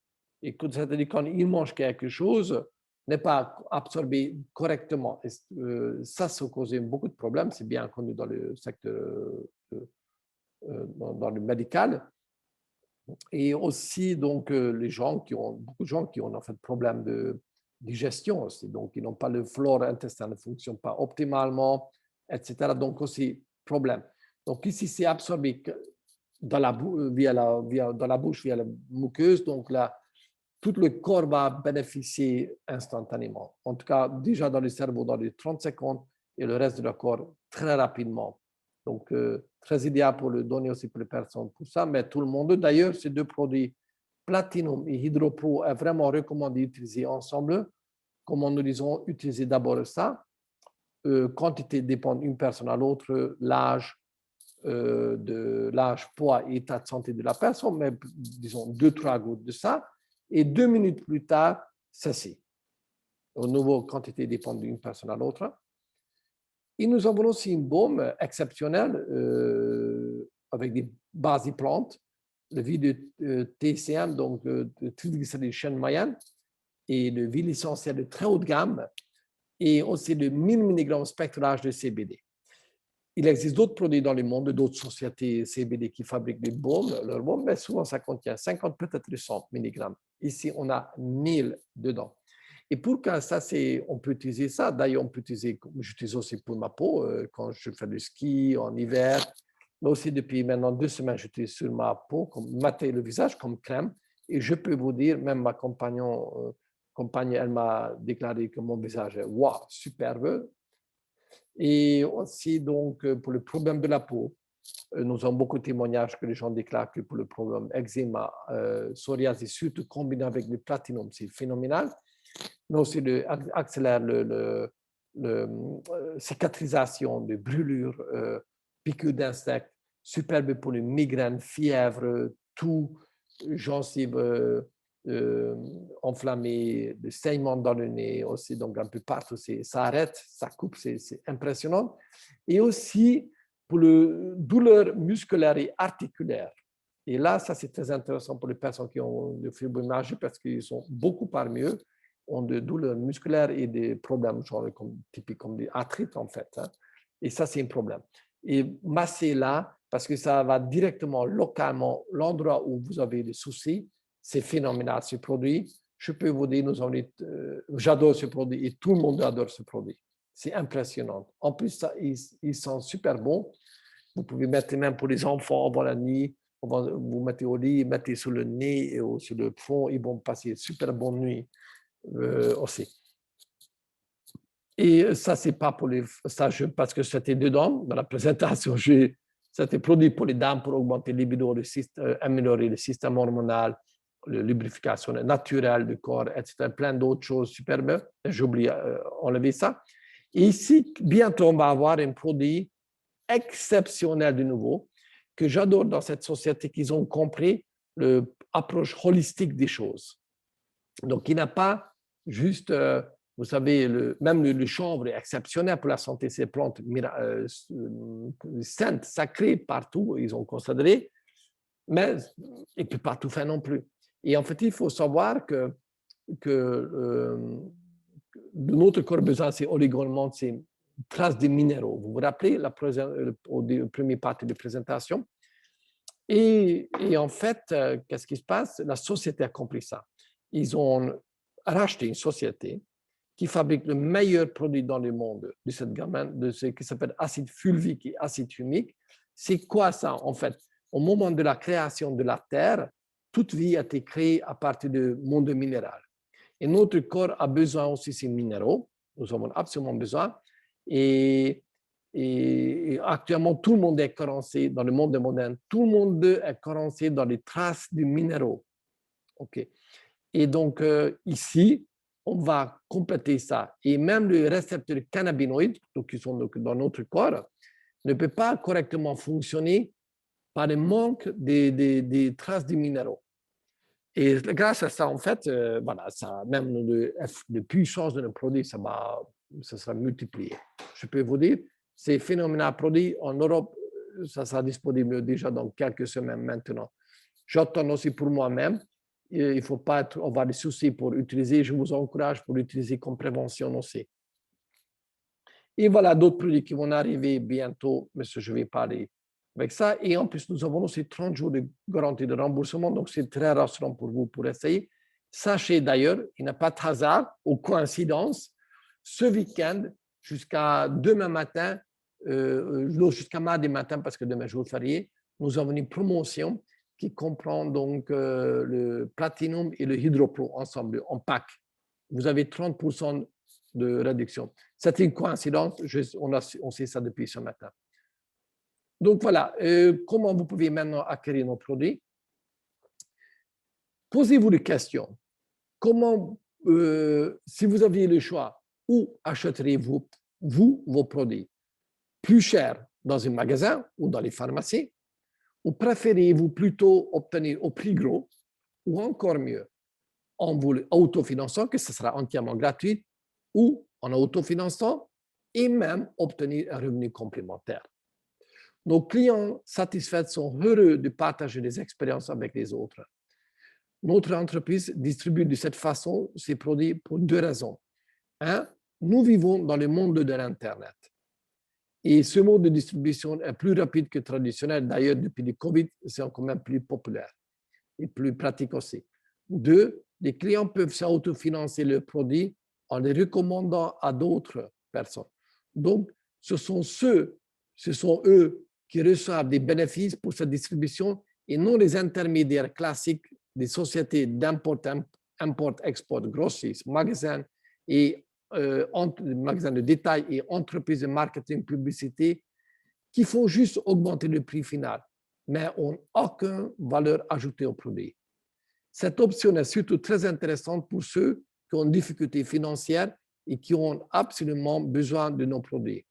et c'est-à-dire quand il mange quelque chose, n'est pas absorbé correctement. Et, ça cause beaucoup de problèmes, c'est bien connu dans le secteur, dans le médical. Et aussi, donc, beaucoup de gens qui ont en fait problème de digestion aussi, donc ils n'ont pas le flore intestin, ne fonctionne pas optimalement, etc. Donc aussi, problème. Donc ici, c'est absorbé dans la bouche, via la muqueuse, donc là, tout le corps va bénéficier instantanément. En tout cas, déjà dans le cerveau, dans les 30 secondes, et le reste du corps très rapidement. Donc, très idéal pour le donner aussi pour les personnes pour ça, mais tout le monde. D'ailleurs, ces deux produits, Platinum et HydroPro, est vraiment recommandé d'utiliser ensemble. Comme nous disons, utilisez d'abord ça. Quantité dépend d'une personne à l'autre, l'âge, poids et état de santé de la personne, mais disons 2-3 gouttes de ça. Et 2 minutes plus tard, ceci. Au nouveau, quantité dépend d'une personne à l'autre. Et nous avons aussi une baume exceptionnelle avec des bases de plantes, le vie de TCM, donc de triglycérides chaîne moyenne, et de huile essentielle de très haute gamme et aussi de 1000 mg spectrage de CBD. Il existe d'autres produits dans le monde, d'autres sociétés CBD qui fabriquent des baumes, leurs baumes, mais souvent ça contient 50, peut-être 100 mg. Ici, on a 1000 dedans. Et pour que ça, on peut utiliser ça. D'ailleurs, on peut utiliser, j'utilise aussi pour ma peau quand je fais du ski en hiver. Mais aussi depuis maintenant 2 semaines, j'utilise sur ma peau, comme mater le visage comme crème. Et je peux vous dire, même ma compagne, elle m'a déclaré que mon visage est wow, superbe. Et aussi, donc, pour le problème de la peau, nous avons beaucoup de témoignages que les gens déclarent que pour le problème eczéma, psoriasis, surtout combiné avec le platinum, c'est phénoménal. Mais aussi, accélère la cicatrisation de brûlures, piqûres d'insectes, superbe pour les migraines, fièvre, tout, gencives enflammées, des saignements dans le nez aussi, donc un peu partout, ça arrête, ça coupe, c'est impressionnant. Et aussi pour les douleurs musculaires et articulaires. Et là, ça c'est très intéressant pour les personnes qui ont de fibromyalgie parce qu'ils sont beaucoup parmi eux ont des douleurs musculaires et des problèmes genre typiques comme des arthrites en fait. Hein. Et ça, c'est un problème. Et masser là, parce que ça va directement, localement, l'endroit où vous avez des soucis, c'est phénoménal ce produit. Je peux vous dire, j'adore ce produit et tout le monde adore ce produit. C'est impressionnant. En plus, ça, ils sont super bons. Vous pouvez mettre même pour les enfants avant la nuit. Vous mettez au lit, mettez sur le nez et sur le front. Ils vont passer une super bonne nuit. Aussi. Et ça, c'est pas pour les stages, parce que c'était dedans, dans la présentation, c'était produit pour les dames pour augmenter le libido, améliorer le système hormonal, la lubrification naturelle du corps, etc. Plein d'autres choses superbes. J'ai oublié enlever ça. Et ici, bientôt, on va avoir un produit exceptionnel de nouveau que j'adore dans cette société qu'ils ont compris l'approche holistique des choses. Donc, il n'a pas juste, vous savez, même le chanvre est exceptionnel pour la santé, ces plantes saintes, sacrées partout, ils ont considéré, mais il ne peut pas tout faire non plus. Et en fait, il faut savoir que notre corps besoin, c'est oligoéléments, c'est une trace de minéraux. Vous vous rappelez au premier partie de présentation? Et en fait, qu'est-ce qui se passe? La société a compris ça. Ils ont racheté une société qui fabrique le meilleur produit dans le monde de cette gamme, de ce qui s'appelle acide fulvique et acide humique. C'est quoi ça, en fait? Au moment de la création de la Terre, toute vie a été créée à partir du monde minéral. Et notre corps a besoin aussi de ces minéraux. Nous avons absolument besoin. Et actuellement, tout le monde est carencé dans le monde moderne. Tout le monde est carencé dans les traces de minéraux. OK. Et donc, ici, on va compléter ça. Et même le récepteur cannabinoïde, donc, qui sont dans notre corps, ne peut pas correctement fonctionner par le manque des traces de minéraux. Et grâce à ça, en fait, voilà, ça, même la puissance de nos produits, ça sera multiplié. Je peux vous dire, c'est phénoménal produit. En Europe, ça sera disponible déjà dans quelques semaines maintenant. J'attends aussi pour moi-même. Il ne faut pas avoir des soucis pour utiliser. Je vous encourage pour l'utiliser comme prévention aussi. Et voilà d'autres produits qui vont arriver bientôt, mais je vais parler avec ça. Et en plus, nous avons aussi 30 jours de garantie de remboursement, donc c'est très rassurant pour vous pour essayer. Sachez d'ailleurs, il n'y a pas de hasard ou coïncidence. Ce week-end, jusqu'à demain matin, jusqu'à mardi matin, parce que demain jour férié, nous avons une promotion qui comprend donc le Platinum et le Hydropro ensemble, en pack. Vous avez 30% de réduction. C'est une coïncidence, on sait ça depuis ce matin. Donc voilà, comment vous pouvez maintenant acquérir nos produits? Posez-vous des questions. Comment, si vous aviez le choix, où achèteriez-vous vos produits? Plus cher dans un magasin ou dans les pharmacies? Ou préférez-vous plutôt obtenir au prix gros ou encore mieux, en vous autofinançant, que ce sera entièrement gratuit, ou en autofinançant et même obtenir un revenu complémentaire. Nos clients satisfaits sont heureux de partager des expériences avec les autres. Notre entreprise distribue de cette façon ses produits pour deux raisons. Un, nous vivons dans le monde de l'Internet. Et ce mode de distribution est plus rapide que traditionnel. D'ailleurs, depuis le Covid, c'est encore même plus populaire et plus pratique aussi. Deux, les clients peuvent s'autofinancer leurs produits en les recommandant à d'autres personnes. Donc, ce sont eux qui reçoivent des bénéfices pour cette distribution et non les intermédiaires classiques des sociétés d'import-export, grossistes, magasins et magasins de détail et entreprises de marketing publicité qui font juste augmenter le prix final, mais n'ont aucune valeur ajoutée au produit. Cette option est surtout très intéressante pour ceux qui ont des difficultés financières et qui ont absolument besoin de nos produits.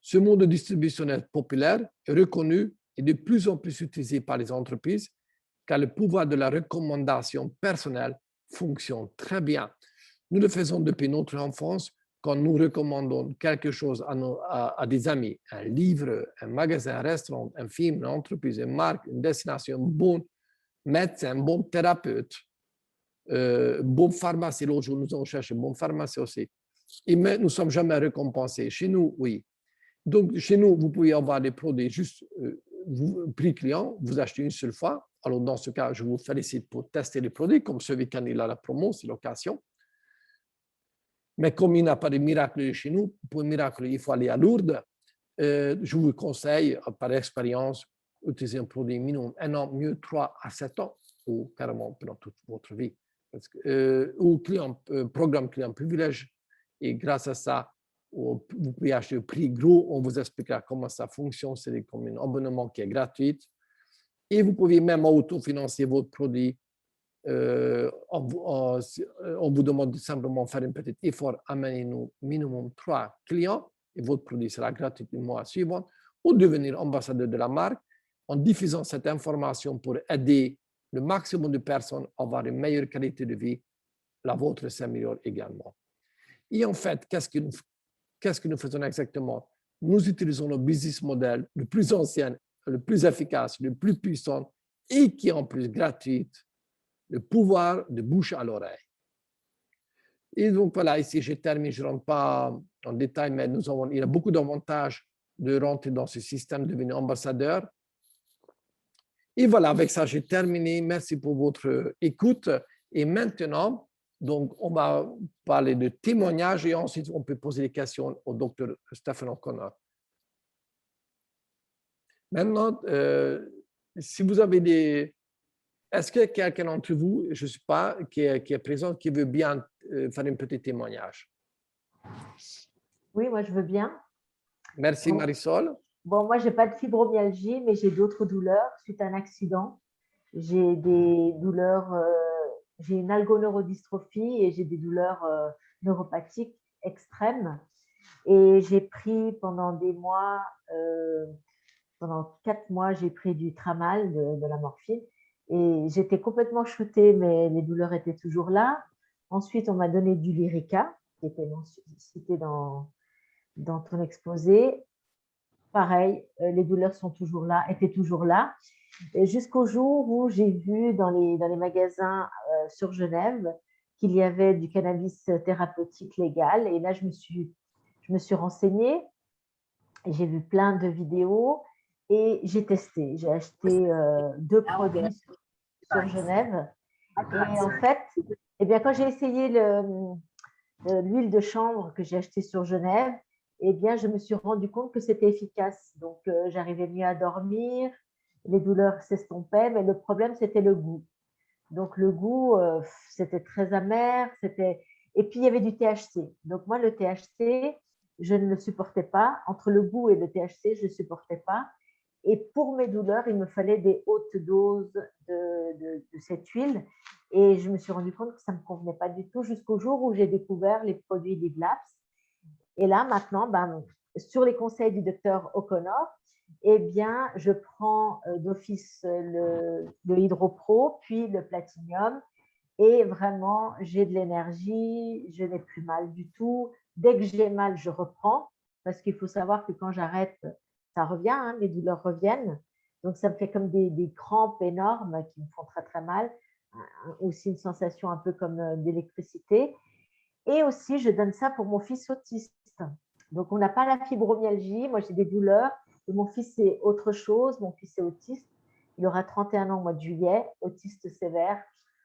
Ce mode de distribution est populaire, reconnu et de plus en plus utilisé par les entreprises car le pouvoir de la recommandation personnelle fonctionne très bien. Nous le faisons depuis notre enfance quand nous recommandons quelque chose à des amis, un livre, un magasin, un restaurant, un film, une entreprise, une marque, une destination, un bon médecin, un bon thérapeute, un bon pharmacien. L'autre jour, nous avons cherché un bon pharmacien aussi. Mais nous ne sommes jamais récompensés. Chez nous, oui. Donc, chez nous, vous pouvez avoir des produits juste prix client, vous achetez une seule fois. Alors, dans ce cas, je vous félicite pour tester les produits. Comme ce week-end, il a la promo, c'est l'occasion. Mais comme il n'y a pas de miracle chez nous, pour un miracle, il faut aller à Lourdes. Je vous conseille, par expérience, utiliser un produit minimum 1 an, mieux 3 à 7 ans, ou carrément pendant toute votre vie. Ou programme client privilège. Et grâce à ça, vous pouvez acheter au prix gros. On vous expliquera comment ça fonctionne. C'est comme un abonnement qui est gratuit. Et vous pouvez même autofinancer votre produit. On vous demande de simplement faire un petit effort, amenez-nous minimum 3 clients et votre produit sera gratuit le mois suivant, ou devenir ambassadeur de la marque en diffusant cette information pour aider le maximum de personnes à avoir une meilleure qualité de vie. La vôtre s'améliore également. Et en fait, qu'est-ce que nous faisons exactement? Nous utilisons le business model le plus ancien, le plus efficace, le plus puissant et qui est en plus gratuit, le pouvoir de bouche à l'oreille. Et donc voilà, ici je termine, je ne rentre pas en détail, mais il y a beaucoup d'avantages de rentrer dans ce système, de devenir ambassadeur. Et voilà, avec ça, j'ai terminé. Merci pour votre écoute. Et maintenant, donc, on va parler de témoignages et ensuite on peut poser des questions au docteur Stephen O'Connor. Maintenant, si vous avez des... Est-ce que quelqu'un d'entre vous, je ne sais pas, qui est présent, qui veut bien faire un petit témoignage? Oui, moi je veux bien. Merci Marisol. Bon, moi je n'ai pas de fibromyalgie, mais j'ai d'autres douleurs suite à un accident. J'ai des douleurs, j'ai une algoneurodystrophie et j'ai des douleurs neuropathiques extrêmes. Et j'ai pris pendant des mois, pendant 4 mois, j'ai pris du Tramal, de la morphine. Et j'étais complètement shootée, mais les douleurs étaient toujours là. Ensuite, on m'a donné du Lyrica, qui était cité dans ton exposé. Pareil, les douleurs sont toujours là, étaient toujours là. Jusqu'au jour où j'ai vu dans les magasins sur Genève qu'il y avait du cannabis thérapeutique légal. Et là, je me suis renseignée, j'ai vu plein de vidéos et j'ai testé. J'ai acheté 2 produits sur Genève. Et en fait, eh bien, quand j'ai essayé l'huile de chanvre que j'ai achetée sur Genève, eh bien, je me suis rendu compte que c'était efficace. Donc, j'arrivais mieux à dormir, les douleurs s'estompaient, mais le problème, c'était le goût. Donc, le goût, c'était très amer. Et puis, il y avait du THC. Donc, moi, le THC, je ne le supportais pas. Entre le goût et le THC, je ne le supportais pas. Et pour mes douleurs, il me fallait des hautes doses de cette huile. Et je me suis rendu compte que ça ne me convenait pas du tout jusqu'au jour où j'ai découvert les produits Live Labs. Et là, maintenant, sur les conseils du docteur O'Connor, eh bien, je prends d'office le Hydro-Pro, puis le Platinium. Et vraiment, j'ai de l'énergie, je n'ai plus mal du tout. Dès que j'ai mal, je reprends. Parce qu'il faut savoir que quand j'arrête, ça revient, hein, les douleurs reviennent. Donc, ça me fait comme des crampes énormes qui me font très, très mal. aussi une sensation un peu comme d'électricité. Et aussi, je donne ça pour mon fils autiste. Donc, on n'a pas la fibromyalgie. Moi, j'ai des douleurs. Et mon fils, c'est autre chose. Mon fils est autiste. Il aura 31 ans au mois de juillet, autiste sévère,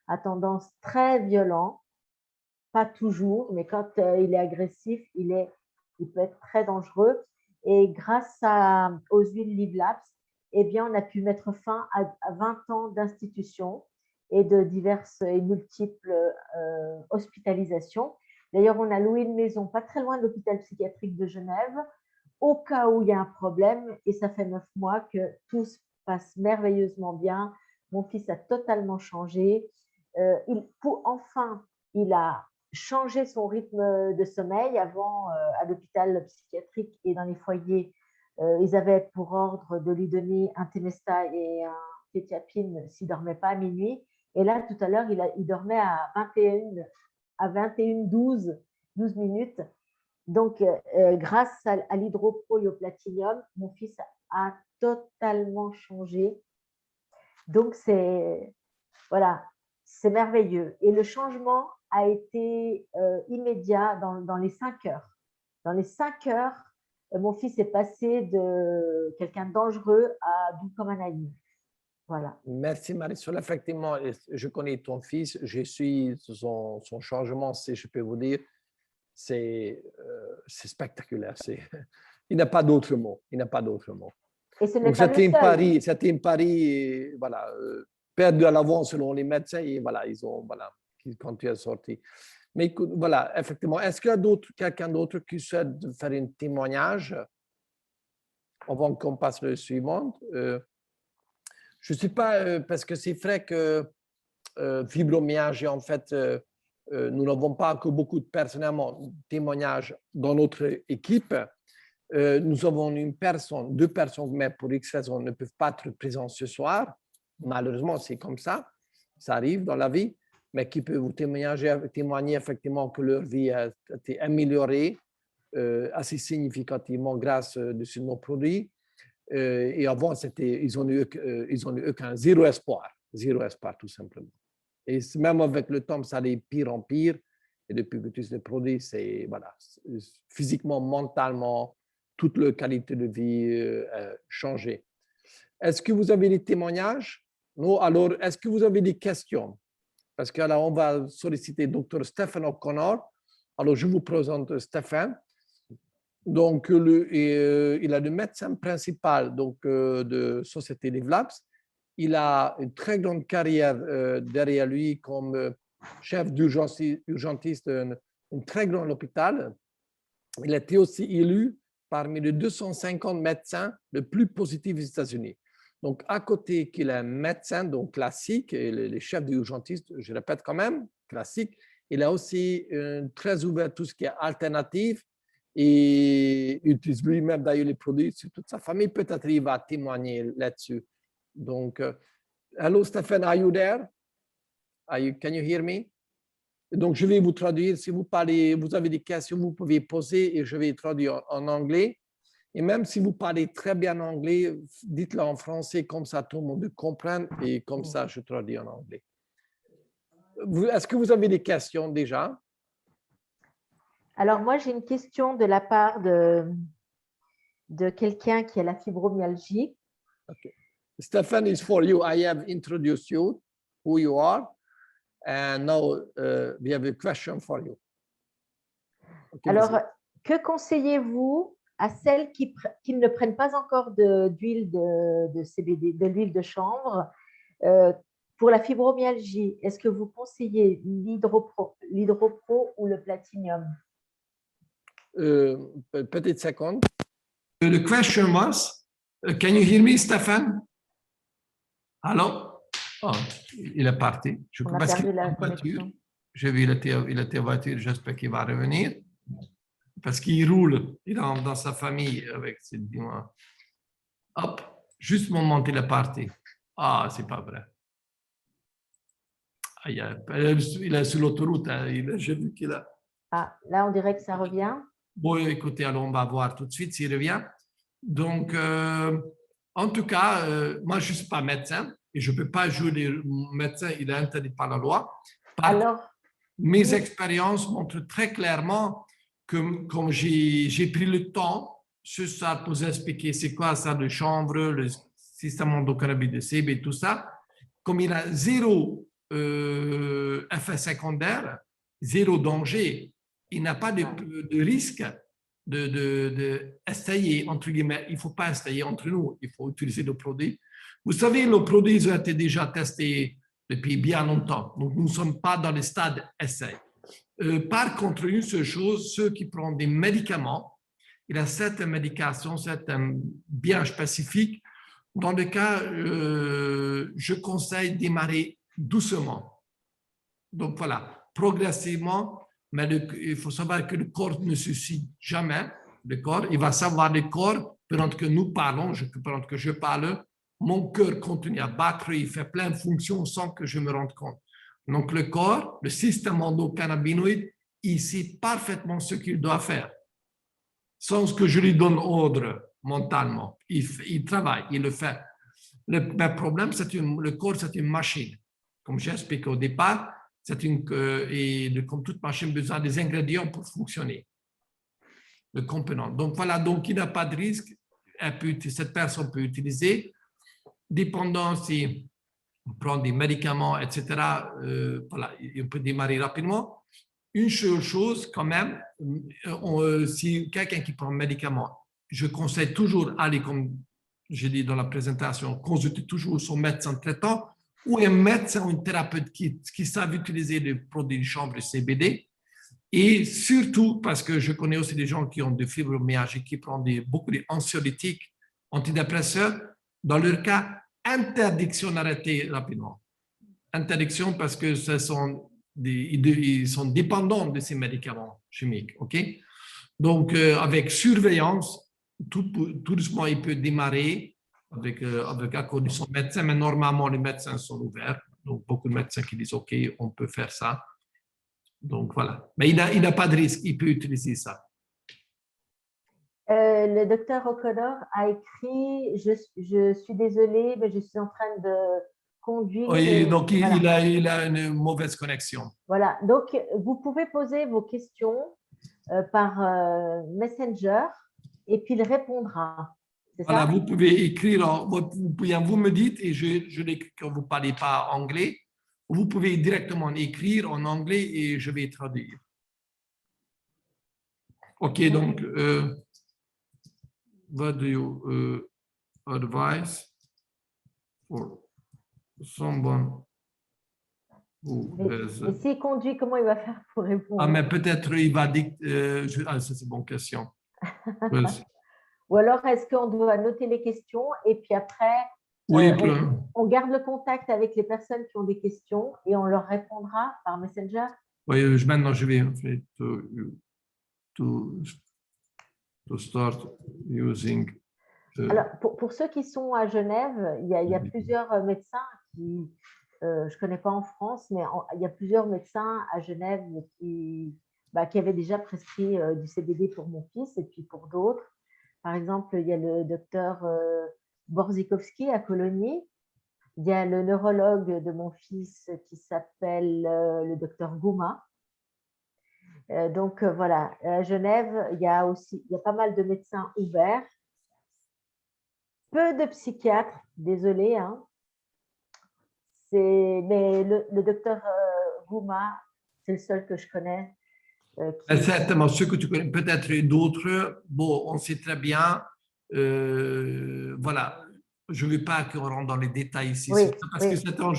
à tendance très violent. Pas toujours, mais quand il est agressif, il peut être très dangereux. Et grâce aux huiles Live Labs, eh bien, on a pu mettre fin à 20 ans d'institutions et de diverses et multiples hospitalisations. D'ailleurs, on a loué une maison pas très loin de l'hôpital psychiatrique de Genève, au cas où il y a un problème. Et ça fait 9 mois que tout se passe merveilleusement bien. Mon fils a totalement changé. Enfin, il a changé son rythme de sommeil. Avant, à l'hôpital psychiatrique et dans les foyers, ils avaient pour ordre de lui donner un Temesta et un Quetiapine s'il ne dormait pas à minuit. Et là, tout à l'heure, il dormait à 12 minutes. Donc, grâce à l'hydropro et au platinium, mon fils a totalement changé. Donc, voilà, c'est merveilleux. Et le changement a été immédiat dans les 5 heures. Dans les 5 heures, mon fils est passé de quelqu'un de dangereux à doux comme un agneau. Voilà. Merci Marisol. Effectivement, je connais ton fils, je suis son changement, si je peux vous dire, c'est spectaculaire. Il n'a pas d'autre mot. Il n'a pas d'autre mot. Et ce n'est pas le seul. C'était un pari, voilà, perdu à l'avance selon les médecins et voilà, quand tu es sorti. Mais écoute, voilà, effectivement, est-ce qu'il y a quelqu'un d'autre qui souhaite faire un témoignage avant qu'on passe le suivant? Je ne sais pas, parce que c'est vrai que fibromyalgie, en fait, nous n'avons pas que beaucoup de personnellement témoignages dans notre équipe. Nous avons deux personnes, mais pour X raisons ne peuvent pas être présentes ce soir. Malheureusement, c'est comme ça. Ça arrive dans la vie, mais qui peuvent vous témoigner effectivement que leur vie a été améliorée assez significativement grâce à nos produits. Et avant, ils ont eu zéro espoir tout simplement. Et même avec le temps, ça allait pire en pire. Et depuis que tu les produits, c'est voilà, physiquement, mentalement, toute leur qualité de vie changée. Est-ce que vous avez des témoignages? Non. Alors, est-ce que vous avez des questions? Parce que là, on va solliciter Dr. Stephen O'Connor. Alors, je vous présente Stephen. Donc, il a le médecin principal de Société Live Labs. Il a une très grande carrière derrière lui comme chef d'urgentiste d'un très grand hôpital. Il a été aussi élu parmi les 250 médecins les plus positifs des États-Unis. Donc, à côté qu'il est un médecin donc classique, et les chefs d'urgentiste, je répète quand même, classique, il a aussi très ouvert tout ce qui est alternatif et utilise lui-même d'ailleurs les produits sur toute sa famille. Peut-être il va témoigner là-dessus. Donc, hello Stephen, are you there? Can you hear me? Donc, je vais vous traduire. Si vous avez des questions, vous pouvez poser et je vais traduire en anglais. Et même si vous parlez très bien anglais, dites-le en français, comme ça tout le monde comprenne et comme ça je traduis en anglais. Est-ce que vous avez des questions déjà? Alors, moi, j'ai une question de la part de quelqu'un qui a la fibromyalgie. Okay. Stephen is for you. I have introduced you, who you are, and now we have a question for you. Okay, alors, que conseillez-vous à celles qui ne prennent pas encore d'huile de CBD, de l'huile de chanvre, pour la fibromyalgie? Est-ce que vous conseillez l'hydropro ou le platinium? Petite seconde. The question was, can you hear me, Stefan? Allô? Oh, il est parti. On a perdu la connexion. J'ai vu, il était en voiture, j'espère qu'il va revenir. Parce qu'il roule, il rentre dans sa famille avec ses dis-moi. Hop, juste un moment, il est parti. Ah, c'est pas vrai. Il est sur l'autoroute, hein, j'ai vu qu'il a. Ah, là, on dirait que ça revient. Bon, écoutez, alors on va voir tout de suite s'il revient. Donc, en tout cas, moi, je ne suis pas médecin, et je ne peux pas jouer les médecins, il est interdit par la loi. Alors, Mes oui. expériences montrent très clairement que comme j'ai pris le temps ce soir pour vous expliquer c'est quoi ça de chanvre, le système endocannabinoïde, CB, tout ça, comme il a zéro effet secondaire, zéro danger, il n'a pas de risque d'essayer, entre guillemets, il ne faut pas essayer entre nous, il faut utiliser le produit. Vous savez, nos produits ont été déjà testés depuis bien longtemps, donc nous ne sommes pas dans le stade essai. Par contre, une seule chose, ceux qui prennent des médicaments, il y a certaines médications, certaines bien spécifiques. Dans le cas, je conseille de démarrer doucement. Donc voilà, progressivement, mais il faut savoir que le corps ne suicide jamais. Le corps, il va savoir le corps, pendant que nous parlons, pendant que je parle, mon cœur continue à battre, il fait plein de fonctions sans que je me rende compte. Donc le corps, le système endocannabinoïde, il sait parfaitement ce qu'il doit faire, sans que je lui donne ordre mentalement. Il travaille, il le fait. Le problème, le corps, c'est une machine. Comme j'ai expliqué au départ, et comme toute machine, besoin des ingrédients pour fonctionner, le component. Donc voilà, donc il n'a pas de risque. Cette personne peut utiliser, dépendant si on prend des médicaments, etc. Voilà, il peut démarrer rapidement. Une seule chose, quand même, si quelqu'un qui prend un médicament, je conseille toujours aller, comme j'ai dit dans la présentation, consulter toujours son médecin traitant ou un médecin ou un thérapeute qui savent utiliser les produits de chanvre CBD. Et surtout, parce que je connais aussi des gens qui ont des fibromyalgie, qui prennent beaucoup d'anxiolytiques, antidépresseurs, dans leur cas, interdiction d'arrêter rapidement. Interdiction parce que ils sont dépendants de ces médicaments chimiques. OK? Donc, avec surveillance, tout doucement, il peut démarrer avec accord de son médecin, mais normalement, les médecins sont ouverts. Donc, beaucoup de médecins qui disent, OK, on peut faire ça. Donc, voilà. Mais il n'a pas de risque, il peut utiliser ça. Le docteur O'Connor a écrit « Je suis désolée, mais je suis en train de conduire. » Oui, donc voilà. il a une mauvaise connexion. Voilà, donc vous pouvez poser vos questions par Messenger et puis il répondra. Voilà, Ça? vous pouvez écrire, vous me dites, et je l'écris quand vous ne parlez pas anglais, vous pouvez directement écrire en anglais et je vais traduire. OK, donc, what do you advise for someone who has... Mais s'il conduit, comment il va faire pour répondre? Ah, mais peut-être il va dire... ça, c'est une bonne question. Ou alors, est-ce qu'on doit noter les questions et puis après, oui, on garde le contact avec les personnes qui ont des questions et on leur répondra par Messenger? Oui, maintenant je vais en fait to start using. Alors, pour ceux qui sont à Genève, il y a plusieurs médecins qui, je ne connais pas en France, mais il y a plusieurs médecins à Genève qui avaient déjà prescrit du CBD pour mon fils et puis pour d'autres. Par exemple, il y a le docteur Borzikowski à Colonie. Il y a le neurologue de mon fils qui s'appelle le docteur Gouma. Donc voilà, à Genève, il y a pas mal de médecins ouverts. Peu de psychiatres, désolé, hein. Mais le docteur Gouma, c'est le seul que je connais. Certainement, ceux que tu connais, peut-être d'autres. Bon, on sait très bien. Voilà, je ne veux pas qu'on rentre dans les détails ici. Oui, parce que c'est un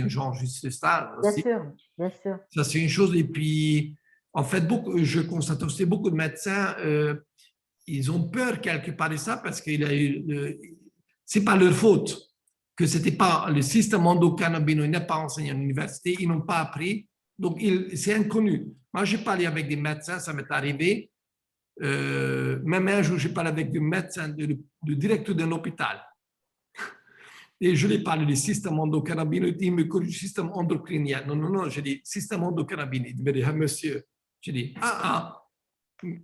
genre juste ça. Bien aussi. sûr, bien sûr. Ça, c'est une chose. Et puis, en fait, je constate aussi beaucoup de médecins, ils ont peur quelque part de ça parce que c'est pas leur faute que c'était pas le système endocannabinoïde n'est pas enseigné à l'université, ils n'ont pas appris, donc c'est inconnu. Moi, j'ai parlé avec des médecins, ça m'est arrivé. Même un jour, j'ai parlé avec un médecin, le directeur d'un hôpital. Et je lui ai parlé du système endocannabinoïde, il me dit le système endocrinien. Non, j'ai dit système endocannabinoïde. Il me dit, ah, monsieur, j'ai dit,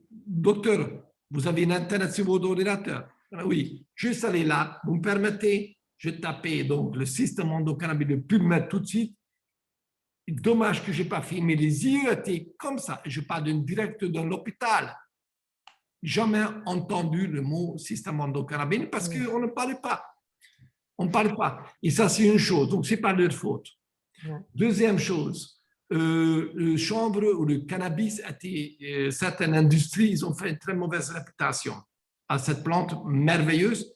docteur, vous avez une internet sur votre ordinateur? Oui, juste aller là, vous me permettez? je tapais donc le système endocannabinoïde, le PubMed tout de suite. Dommage que je n'ai pas filmé, les yeux étaient comme ça. Je parle direct dans l'hôpital. Jamais entendu le mot système endocannabinoïde parce qu'on ne parlait pas. On ne parle pas. Et ça, c'est une chose. Donc, ce n'est pas leur faute. Ouais. Deuxième chose, le chanvre ou le cannabis, certaines industries, ils ont fait une très mauvaise réputation à cette plante merveilleuse.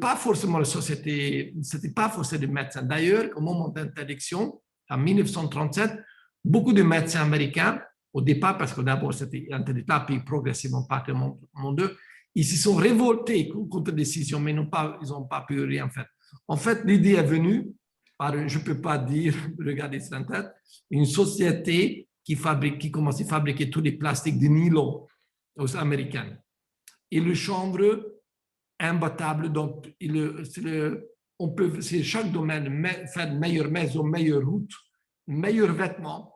Pas forcément la société, ce n'était pas forcément des médecins. D'ailleurs, au moment d'interdiction, en 1937, beaucoup de médecins américains, au départ, parce que d'abord c'était interdit là, puis progressivement par le monde, ils se sont révoltés contre la décision, mais ils n'ont pas pu rien faire. En fait, l'idée est venue par, je ne peux pas dire, regardez sur Internet, une société qui commence à fabriquer tous les plastiques de nylon aux Américains. Et le chanvre imbattable, donc on peut, c'est chaque domaine, faire une meilleure maison, meilleure route, meilleur vêtement.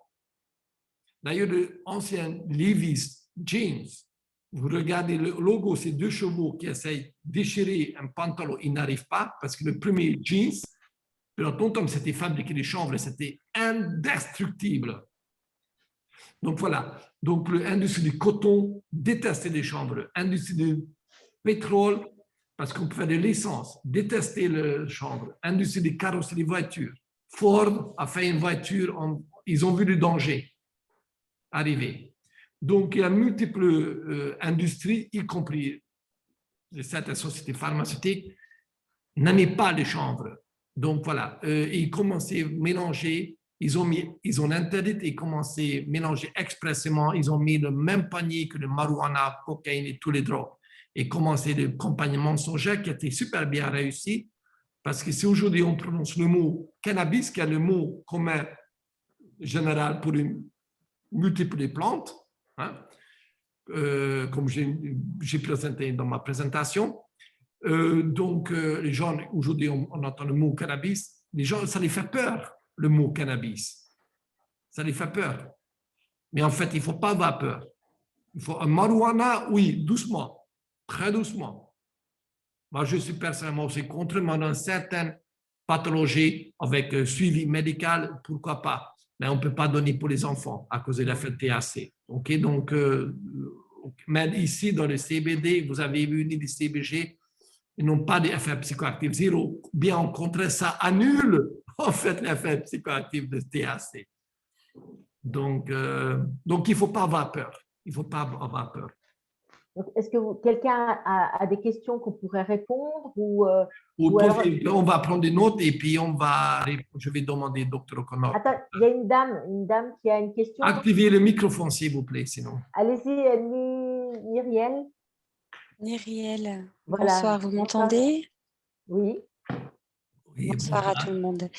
D'ailleurs, l'ancien Levi's jeans, vous regardez le logo, c'est 2 chevaux qui essayent de déchirer un pantalon, ils n'arrivent pas parce que le premier jeans, pendant longtemps, c'était fabriqué de chanvre, c'était indestructible. Donc voilà, donc l'industrie du coton détestait les chanvres, l'industrie du pétrole, parce qu'on peut faire de l'essence, détester le chanvre, industrie des carrosseries des voitures. Ford a fait une voiture, ils ont vu le danger arriver. Donc, il y a multiples industries, y compris certaines sociétés pharmaceutiques, n'aimaient pas le chanvre. Donc, voilà, ils commençaient à mélanger, ils ont interdit et commencé à mélanger expressément, ils ont mis le même panier que le marijuana, cocaïne et tous les drogues. Et commencé le campagne mensongère qui a été super bien réussi, parce que si aujourd'hui on prononce le mot cannabis, qui est le mot commun général pour une multiple plantes, hein, comme j'ai présenté dans ma présentation, les gens, aujourd'hui on entend le mot cannabis, les gens, ça les fait peur, le mot cannabis. Ça les fait peur. Mais en fait, il ne faut pas avoir peur. Il faut un marijuana, oui, doucement. Très doucement. Moi, je suis personnellement aussi contre, mais dans certaines pathologies avec suivi médical, pourquoi pas. Mais on ne peut pas donner pour les enfants à cause de l'effet THC. Okay? Donc, mais ici, dans le CBD, vous avez vu les CBG, ils n'ont pas d'effet psychoactif zéro. Bien au contraire, ça annule en fait l'effet psychoactif de THC. Donc, il ne faut pas avoir peur. Il ne faut pas avoir peur. Est-ce que quelqu'un a des questions qu'on pourrait répondre ou alors... On va prendre des notes et puis je vais demander au Dr. O'Connor. Attends, il y a une dame qui a une question. Activez le microphone, s'il vous plaît, sinon. Allez-y, Myriel. Myriel, Voilà. Bonsoir, vous m'entendez? Oui. Bonsoir à tout le monde.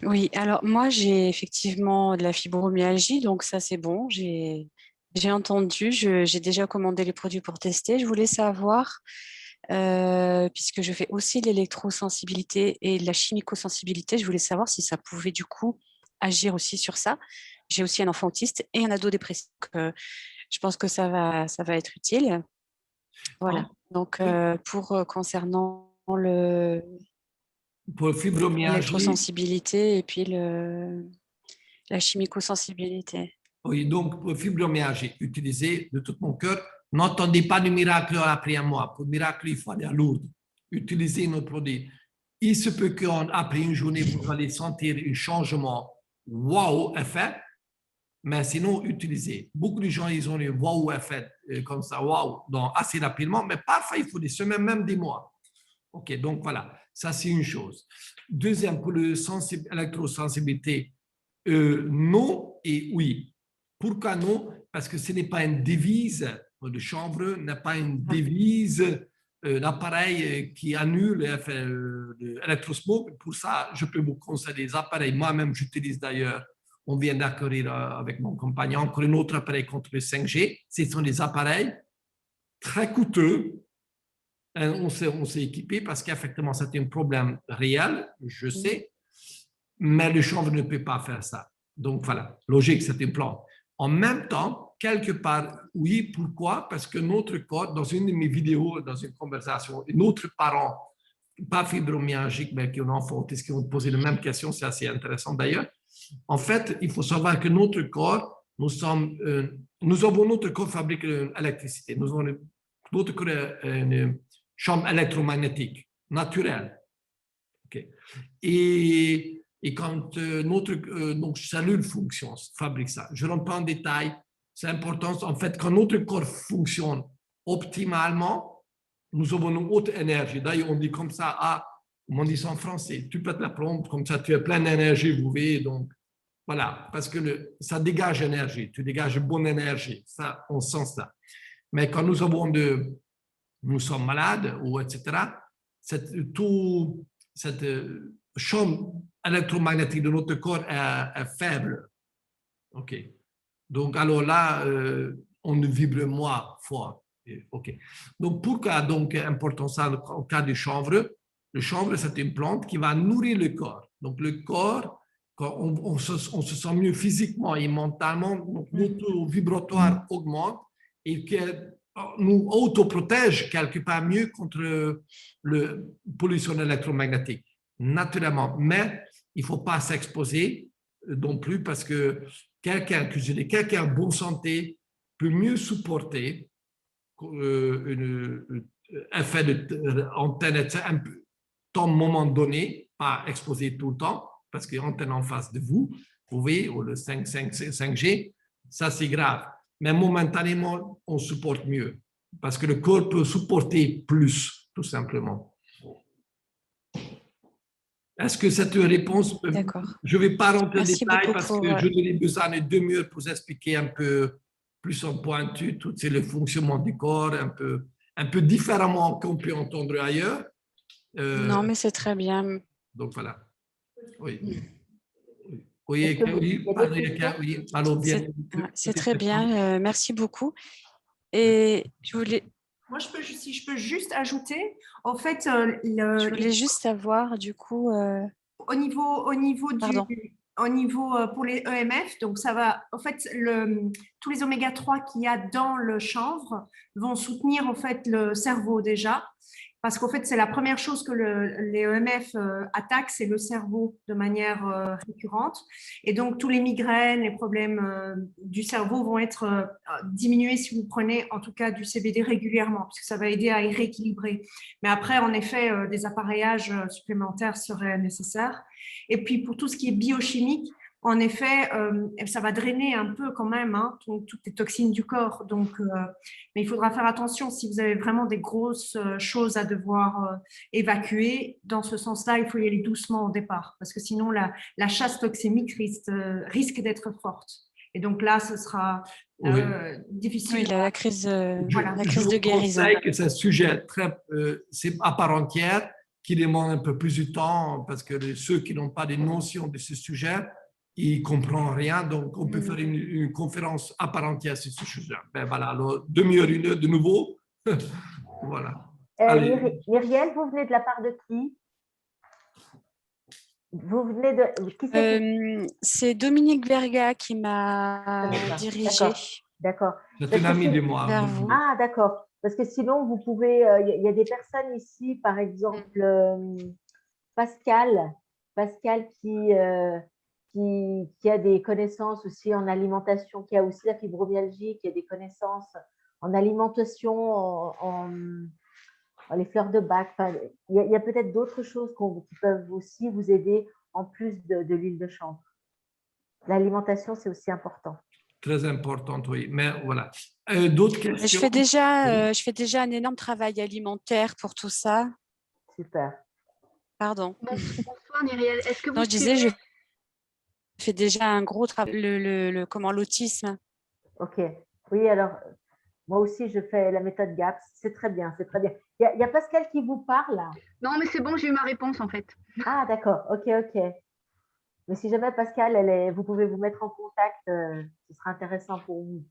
Oui, alors moi j'ai effectivement de la fibromyalgie, donc ça c'est bon, j'ai entendu, j'ai déjà commandé les produits pour tester. Je voulais savoir, puisque je fais aussi l'électrosensibilité et la chimicosensibilité, je voulais savoir si ça pouvait du coup agir aussi sur ça. J'ai aussi un enfant autiste et un ado dépressif, donc je pense que ça va être utile. Voilà, donc concernant pour l'électrosensibilité et puis la chimicosensibilité. Oui, donc pour fibromyalgie, utilisez de tout mon cœur. N'attendez pas de miracle après un mois. Pour le miracle, il faut aller à Lourdes. Utilisez nos produits. Il se peut qu'après une journée, vous allez sentir un changement wow effet, mais sinon, utilisez. Beaucoup de gens, ils ont les wow effet comme ça, wow, donc assez rapidement, mais parfois, il faut des semaines, même des mois. OK, donc voilà, ça c'est une chose. Deuxième, pour l'électrosensibilité, non et oui. Pourquoi non? Parce que ce n'est pas une devise, le chanvre n'est pas une devise, l'appareil qui annule l'électrosmog. Pour ça, je peux vous conseiller des appareils. Moi-même, j'utilise d'ailleurs, on vient d'acquérir avec mon compagnon encore un autre appareil contre le 5G. Ce sont des appareils très coûteux. On s'est équipé parce qu'effectivement, c'est un problème réel, je sais, mais le chanvre ne peut pas faire ça. Donc voilà, logique, c'est un plan. En même temps, quelque part, oui. Pourquoi? Parce que notre corps, dans une de mes vidéos, dans une conversation, notre parent, pas fibromyalgique, mais qui est un enfant autiste, qui ont posé la même question, c'est assez intéressant d'ailleurs. En fait, il faut savoir que notre corps, nous avons notre corps fabrique l'électricité. Nous avons notre corps une chambre électromagnétique naturelle. Okay. Et quand notre cellule fonctionne, fabrique ça. Je ne rentre pas en détail. C'est important. En fait, quand notre corps fonctionne optimalement, nous avons une haute énergie. D'ailleurs, on dit comme ça, on dit ça en français, tu pètes la plombe, comme ça tu as plein d'énergie, vous voyez. Donc, voilà, parce que ça dégage énergie, tu dégages bonne énergie. Ça, on sent ça. Mais quand nous sommes malades, ou etc., cette chambre électromagnétique de notre corps est faible. OK. Donc, alors là, on vibre moins fort. OK. Donc, pourquoi donc important ça au cas du chanvre? Le chanvre, c'est une plante qui va nourrir le corps. Donc, le corps, quand on se sent mieux physiquement et mentalement, donc notre vibratoire augmente et que nous autoprotège quelque part mieux contre la pollution électromagnétique, naturellement. Mais il ne faut pas s'exposer non plus parce que quelqu'un en bonne santé peut mieux supporter un effet d'antenne à un moment donné, pas exposé tout le temps, parce qu'il y a une antenne en face de vous, vous voyez, ou le 5G, ça c'est grave. Mais momentanément, on supporte mieux, parce que le corps peut supporter plus, tout simplement. Est-ce que c'est une réponse? D'accord. Je ne vais pas rentrer en détail parce pour, que je n'ai besoin de 2 minutes pour vous expliquer un peu plus en pointu tout le fonctionnement du corps, un peu différemment qu'on peut entendre ailleurs. Non, mais c'est très bien. Donc voilà. Oui. Est-ce que Oui, il y a d'autres questions? oui. Alors, bien. C'est très bien. Merci beaucoup. Et je voulais Moi, si je peux juste ajouter, en fait, Je voulais juste savoir, du coup, au niveau pardon. pour les EMF, donc ça va, en fait, tous les oméga 3 qu'il y a dans le chanvre vont soutenir en fait le cerveau déjà, parce qu'en fait, c'est la première chose que les EMF attaquent, c'est le cerveau de manière récurrente. Et donc, tous les migraines, les problèmes du cerveau vont être diminués si vous prenez en tout cas du CBD régulièrement, parce que ça va aider à y rééquilibrer. Mais après, en effet, des appareillages supplémentaires seraient nécessaires. Et puis, pour tout ce qui est biochimique, en effet, ça va drainer un peu quand même toutes les toxines du corps. Donc, mais il faudra faire attention si vous avez vraiment des grosses choses à devoir évacuer. Dans ce sens-là, il faut y aller doucement au départ, parce que sinon, la chasse toxique risque d'être forte. Et donc là, ce sera difficile. Oui, la crise, voilà. la crise de guérison. Je que c'est un sujet c'est à part entière qui demande un peu plus de temps parce que ceux qui n'ont pas de notion de ce sujet, ils ne comprennent rien. Donc, on peut faire une conférence à part entière sur ce sujet. Ben voilà, alors, demi-heure, 1 heure de nouveau. Voilà. Myriel, vous venez de la part de qui? Vous venez de... Qui c'est c'est Dominique Verga qui m'a dirigé. D'accord. C'est une amie de moi. Vers vous. Ah, d'accord. Parce que sinon, vous pouvez... Il y a des personnes ici, par exemple, Pascal qui a des connaissances aussi en alimentation, qui a aussi la fibromyalgie, qui a des connaissances en alimentation, en les fleurs de bac. Enfin, il y a peut-être d'autres choses qui peuvent aussi vous aider en plus de l'huile de chanvre. L'alimentation, c'est aussi important. Très importante, oui. Mais voilà. D'autres questions? Je fais déjà un énorme travail alimentaire pour tout ça. Super. Pardon. Bonsoir Myriel. Est-ce que vous Non, je disais, je fais déjà un gros travail, l'autisme. Ok. Oui, alors, moi aussi, je fais la méthode GAPS. C'est très bien, c'est très bien. Il y a Pascal qui vous parle. Non, mais c'est bon, j'ai eu ma réponse en fait. Ah, d'accord. Ok. Mais si jamais Pascal, vous pouvez vous mettre en contact, ce sera intéressant pour vous.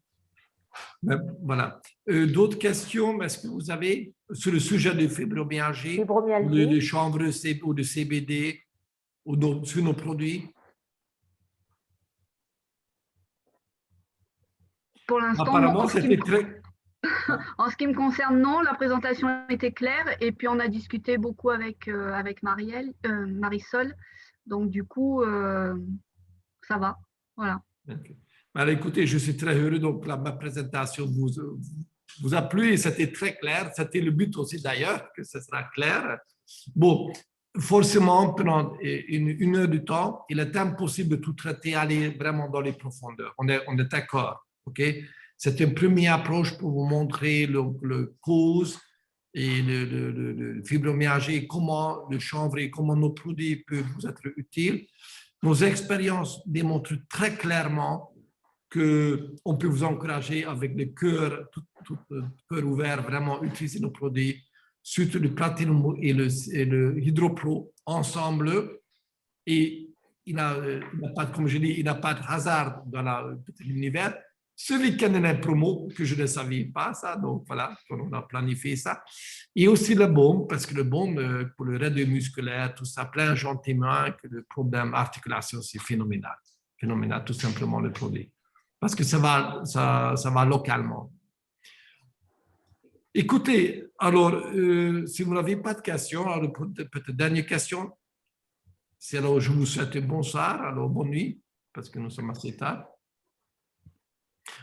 Ben, voilà. D'autres questions? Est-ce que vous avez sur le sujet de fibromyalgie, de chanvre ou de CBD ou sur nos produits? Pour l'instant, non. Apparemment, En ce qui c'était me- très... En ce qui me concerne, non, la présentation était claire et puis on a discuté beaucoup avec Marisol. Donc du coup, ça va. Voilà. Ok. Alors, écoutez, je suis très heureux. Donc, ma présentation vous a plu et c'était très clair. C'était le but aussi d'ailleurs, que ce sera clair. Bon, forcément, pendant une heure de temps, il est impossible de tout traiter, aller vraiment dans les profondeurs. On est d'accord, OK? C'est une première approche pour vous montrer le cause et le fibromyalgie, comment le chanvre et comment nos produits peuvent vous être utiles. Nos expériences démontrent très clairement qu'on peut vous encourager avec le cœur, tout cœur ouvert, vraiment utiliser nos produits, surtout le Platinum et le Hydropro ensemble. Et il n'a pas, comme je dis, il n'a pas de hasard dans l'univers. Ce week-end, il y a une promo que je ne savais pas, ça, donc voilà, on a planifié ça. Et aussi le baume, parce que le baume, pour le raideur musculaire, tout ça, plein gentiment que le problème d'articulation, c'est phénoménal. Phénoménal, tout simplement, le produit. Parce que ça va localement. Écoutez, alors, si vous n'avez pas de questions, alors peut-être dernière question. C'est alors, je vous souhaite bonsoir, alors bonne nuit, parce que nous sommes assez tard.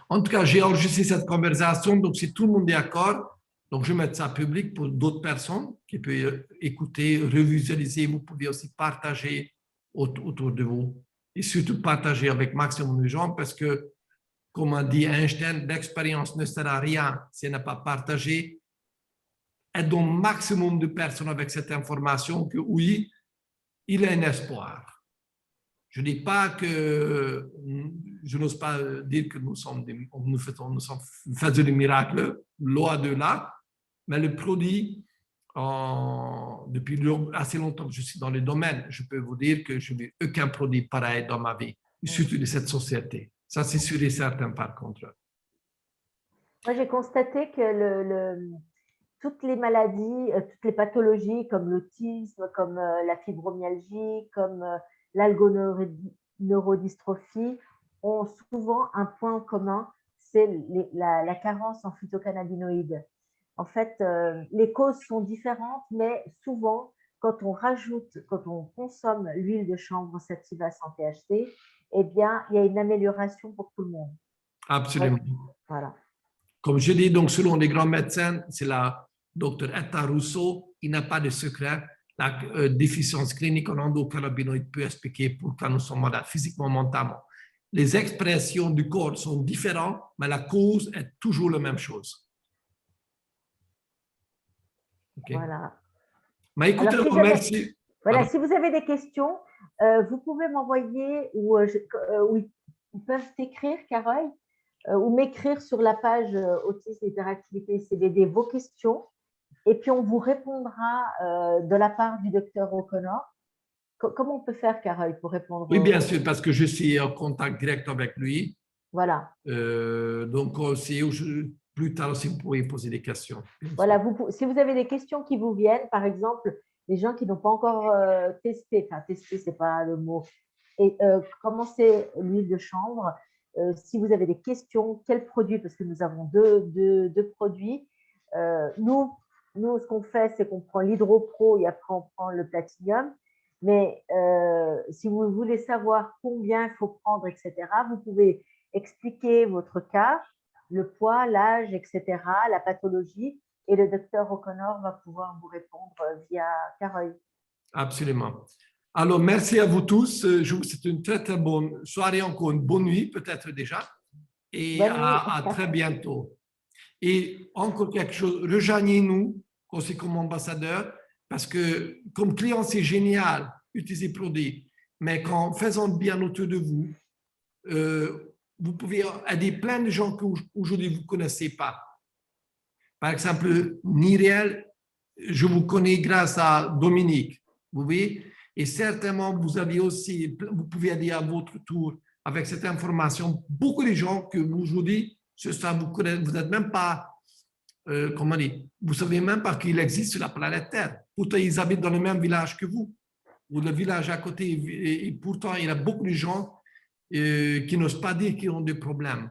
En tout cas, j'ai enregistré cette conversation, donc si tout le monde est d'accord, donc je vais mettre ça public pour d'autres personnes qui peuvent écouter, revisualiser. Vous pouvez aussi partager autour de vous et surtout partager avec maximum de gens parce que, comme a dit Einstein, l'expérience ne sert à rien si elle n'est pas partagée. Aidons maximum de personnes avec cette information que oui, il y a un espoir. Je ne dis pas que, je n'ose pas dire que nous faisons des miracles, loin de là, mais le produit, depuis assez longtemps que je suis dans le domaine, je peux vous dire que je n'ai vu aucun produit pareil dans ma vie, surtout de cette société. Ça, c'est sûr et certain par contre. Moi, j'ai constaté que toutes les maladies, toutes les pathologies comme l'autisme, comme la fibromyalgie, comme l'algoneurodystrophie ont souvent un point en commun, c'est la carence en phytocannabinoïdes. En fait, les causes sont différentes, mais souvent, quand on consomme l'huile de chanvre sativa sans THC, eh bien, il y a une amélioration pour tout le monde. Absolument. Voilà. Comme je dis, donc, selon les grands médecins, c'est la docteur Etta Rousseau, il n'y a pas de secret. La déficience clinique en endocannabinoïdes peut expliquer pourquoi nous sommes malades physiquement, mentalement. Les expressions du corps sont différentes, mais la cause est toujours la même chose. Okay. Voilà. Mais écoutez, alors, merci. Voilà, si vous avez des questions, vous pouvez m'envoyer ou ils peuvent t'écrire, Carole, ou m'écrire sur la page Autisme, Hyperactivité, CBD vos questions. Et puis, on vous répondra de la part du docteur O'Connor. Comment on peut faire, Carole, pour répondre? Oui, bien sûr, parce que je suis en contact direct avec lui. Voilà. Donc, plus tard aussi, vous pouvez poser des questions. Voilà, si vous avez des questions qui vous viennent, par exemple, les gens qui n'ont pas encore testé, enfin, testé, ce n'est pas le mot, et commencer l'huile de chanvre, si vous avez des questions, quels produits, parce que nous avons deux produits. Nous, ce qu'on fait, c'est qu'on prend l'Hydropro et après, on prend le Platinum. Mais si vous voulez savoir combien il faut prendre, etc., vous pouvez expliquer votre cas, le poids, l'âge, etc., la pathologie, et le docteur O'Connor va pouvoir vous répondre via Carole. Absolument. Alors, merci à vous tous. Je vous souhaite une très, très bonne soirée, encore une bonne nuit, peut-être déjà, et à très bientôt. Et encore quelque chose, rejoignez-nous aussi comme ambassadeur, parce que comme client, c'est génial, utiliser produits, mais qu'en faisant bien autour de vous, vous pouvez aider plein de gens qu'aujourd'hui vous ne connaissez pas. Par exemple, Niriel, je vous connais grâce à Dominique, vous voyez, et certainement vous pouvez aider à votre tour avec cette information. Beaucoup de gens que aujourd'hui, vous n'êtes même pas, comment dire, vous ne savez même pas qu'il existe sur la planète Terre. Pourtant, ils habitent dans le même village que vous, ou le village à côté, et pourtant, il y a beaucoup de gens qui n'osent pas dire qu'ils ont des problèmes.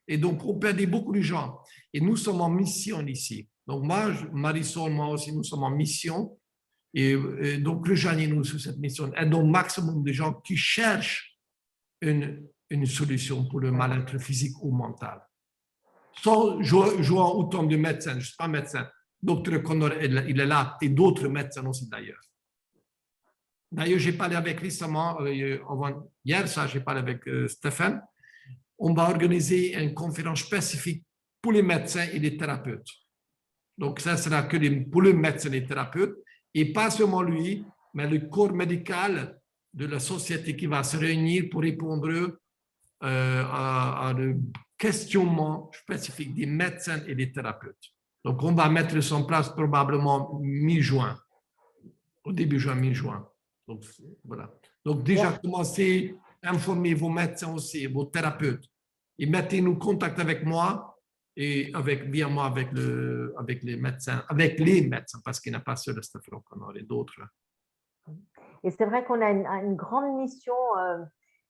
Et donc, on perdait beaucoup de gens. Et nous sommes en mission ici. Donc, moi, Marisol, moi aussi, nous sommes en mission. Et donc, rejoignez-nous sur cette mission. Aidons au maximum de gens qui cherchent une solution pour le mal-être physique ou mental. Sans jouant autant de médecins, je ne suis pas médecin. Docteur Connor, il est là, et d'autres médecins aussi d'ailleurs. D'ailleurs, j'ai parlé avec récemment, hier, j'ai parlé avec Stéphane. On va organiser une conférence spécifique pour les médecins et les thérapeutes. Donc, ça sera que pour les médecins et les thérapeutes, et pas seulement lui, mais le corps médical de la société qui va se réunir pour répondre à des questionnements spécifiques des médecins et des thérapeutes. Donc, on va mettre ça en place probablement mi-juin, au début juin, mi-juin. Donc, voilà. Donc, déjà, commencez à informer vos médecins aussi, vos thérapeutes, et mettez-nous en contact avec moi et via moi avec les médecins, parce qu'il n'y a pas seul Stéphane Connor et d'autres. Et c'est vrai qu'on a une grande mission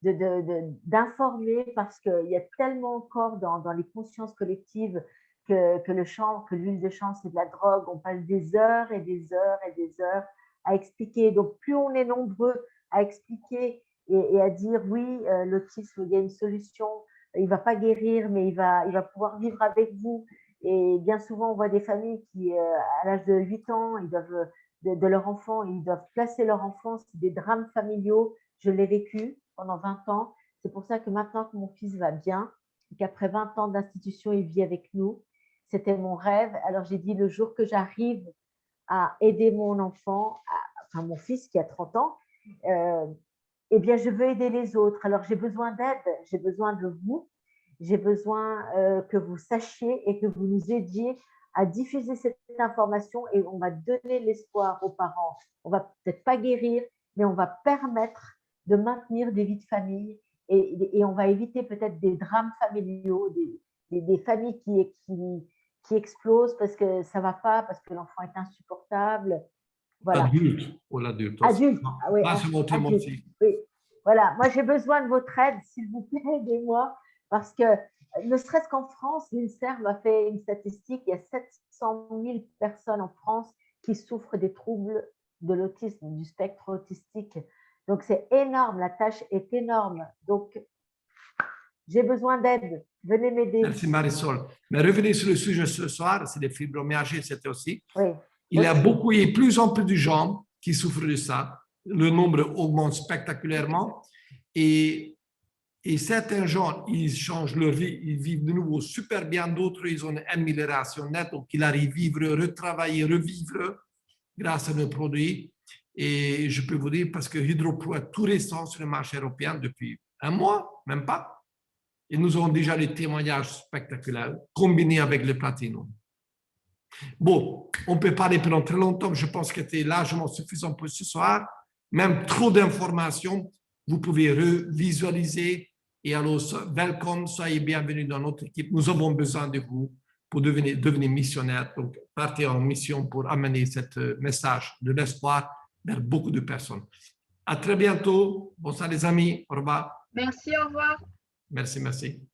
d'informer parce qu'il y a tellement encore dans les consciences collectives que l'huile de chanvre, c'est de la drogue. On passe des heures et des heures et des heures à expliquer. Donc, plus on est nombreux à expliquer et à dire oui, l'autisme, il y a une solution, il ne va pas guérir, mais il va pouvoir vivre avec vous. Et bien souvent, on voit des familles qui, à l'âge de 8 ans, ils doivent, de leur enfant, ils doivent placer leur enfant. C'est des drames familiaux. Je l'ai vécu pendant 20 ans. C'est pour ça que maintenant que mon fils va bien, et qu'après 20 ans d'institution, il vit avec nous, c'était mon rêve. Alors, j'ai dit, le jour que j'arrive à aider mon enfant, enfin mon fils qui a 30 ans, eh bien, je veux aider les autres. Alors, j'ai besoin d'aide, j'ai besoin de vous, j'ai besoin que vous sachiez et que vous nous aidiez à diffuser cette information et on va donner l'espoir aux parents. On va peut-être pas guérir, mais on va permettre de maintenir des vies de famille et on va éviter peut-être des drames familiaux, des familles qui explosent parce que ça va pas, parce que l'enfant est insupportable. Voilà. Adulte ou l'adulte. Adulte. Ah oui, pas seulement adulte. Oui. Voilà. Moi, j'ai besoin de votre aide, s'il vous plaît, aidez-moi. Parce que, ne serait-ce qu'en France, l'INSERM a fait une statistique, il y a 700 000 personnes en France qui souffrent des troubles de l'autisme, du spectre autistique. Donc, c'est énorme, la tâche est énorme. Donc, j'ai besoin d'aide. Venez m'aider. Merci Marisol. Mais revenez sur le sujet ce soir, c'est les fibromyalgies, c'était aussi. Oui. Il y a plus en plus de gens qui souffrent de ça. Le nombre augmente spectaculairement. Et certains gens, ils changent leur vie, ils vivent de nouveau super bien. D'autres, ils ont une amélioration nette. Donc, ils arrivent à vivre, retravailler, revivre grâce à nos produits. Et je peux vous dire, parce que Hydropro est tout récent sur le marché européen depuis un mois, même pas. Et nous avons déjà des témoignages spectaculaires combinés avec le Platinum. Bon, on peut parler pendant très longtemps, je pense que c'était largement suffisant pour ce soir. Même trop d'informations, vous pouvez revisualiser. Et alors, welcome, soyez bienvenus dans notre équipe. Nous avons besoin de vous pour devenir missionnaire. Donc, partez en mission pour amener ce message de l'espoir vers beaucoup de personnes. À très bientôt. Bonsoir les amis. Au revoir. Merci, au revoir. Merci, merci.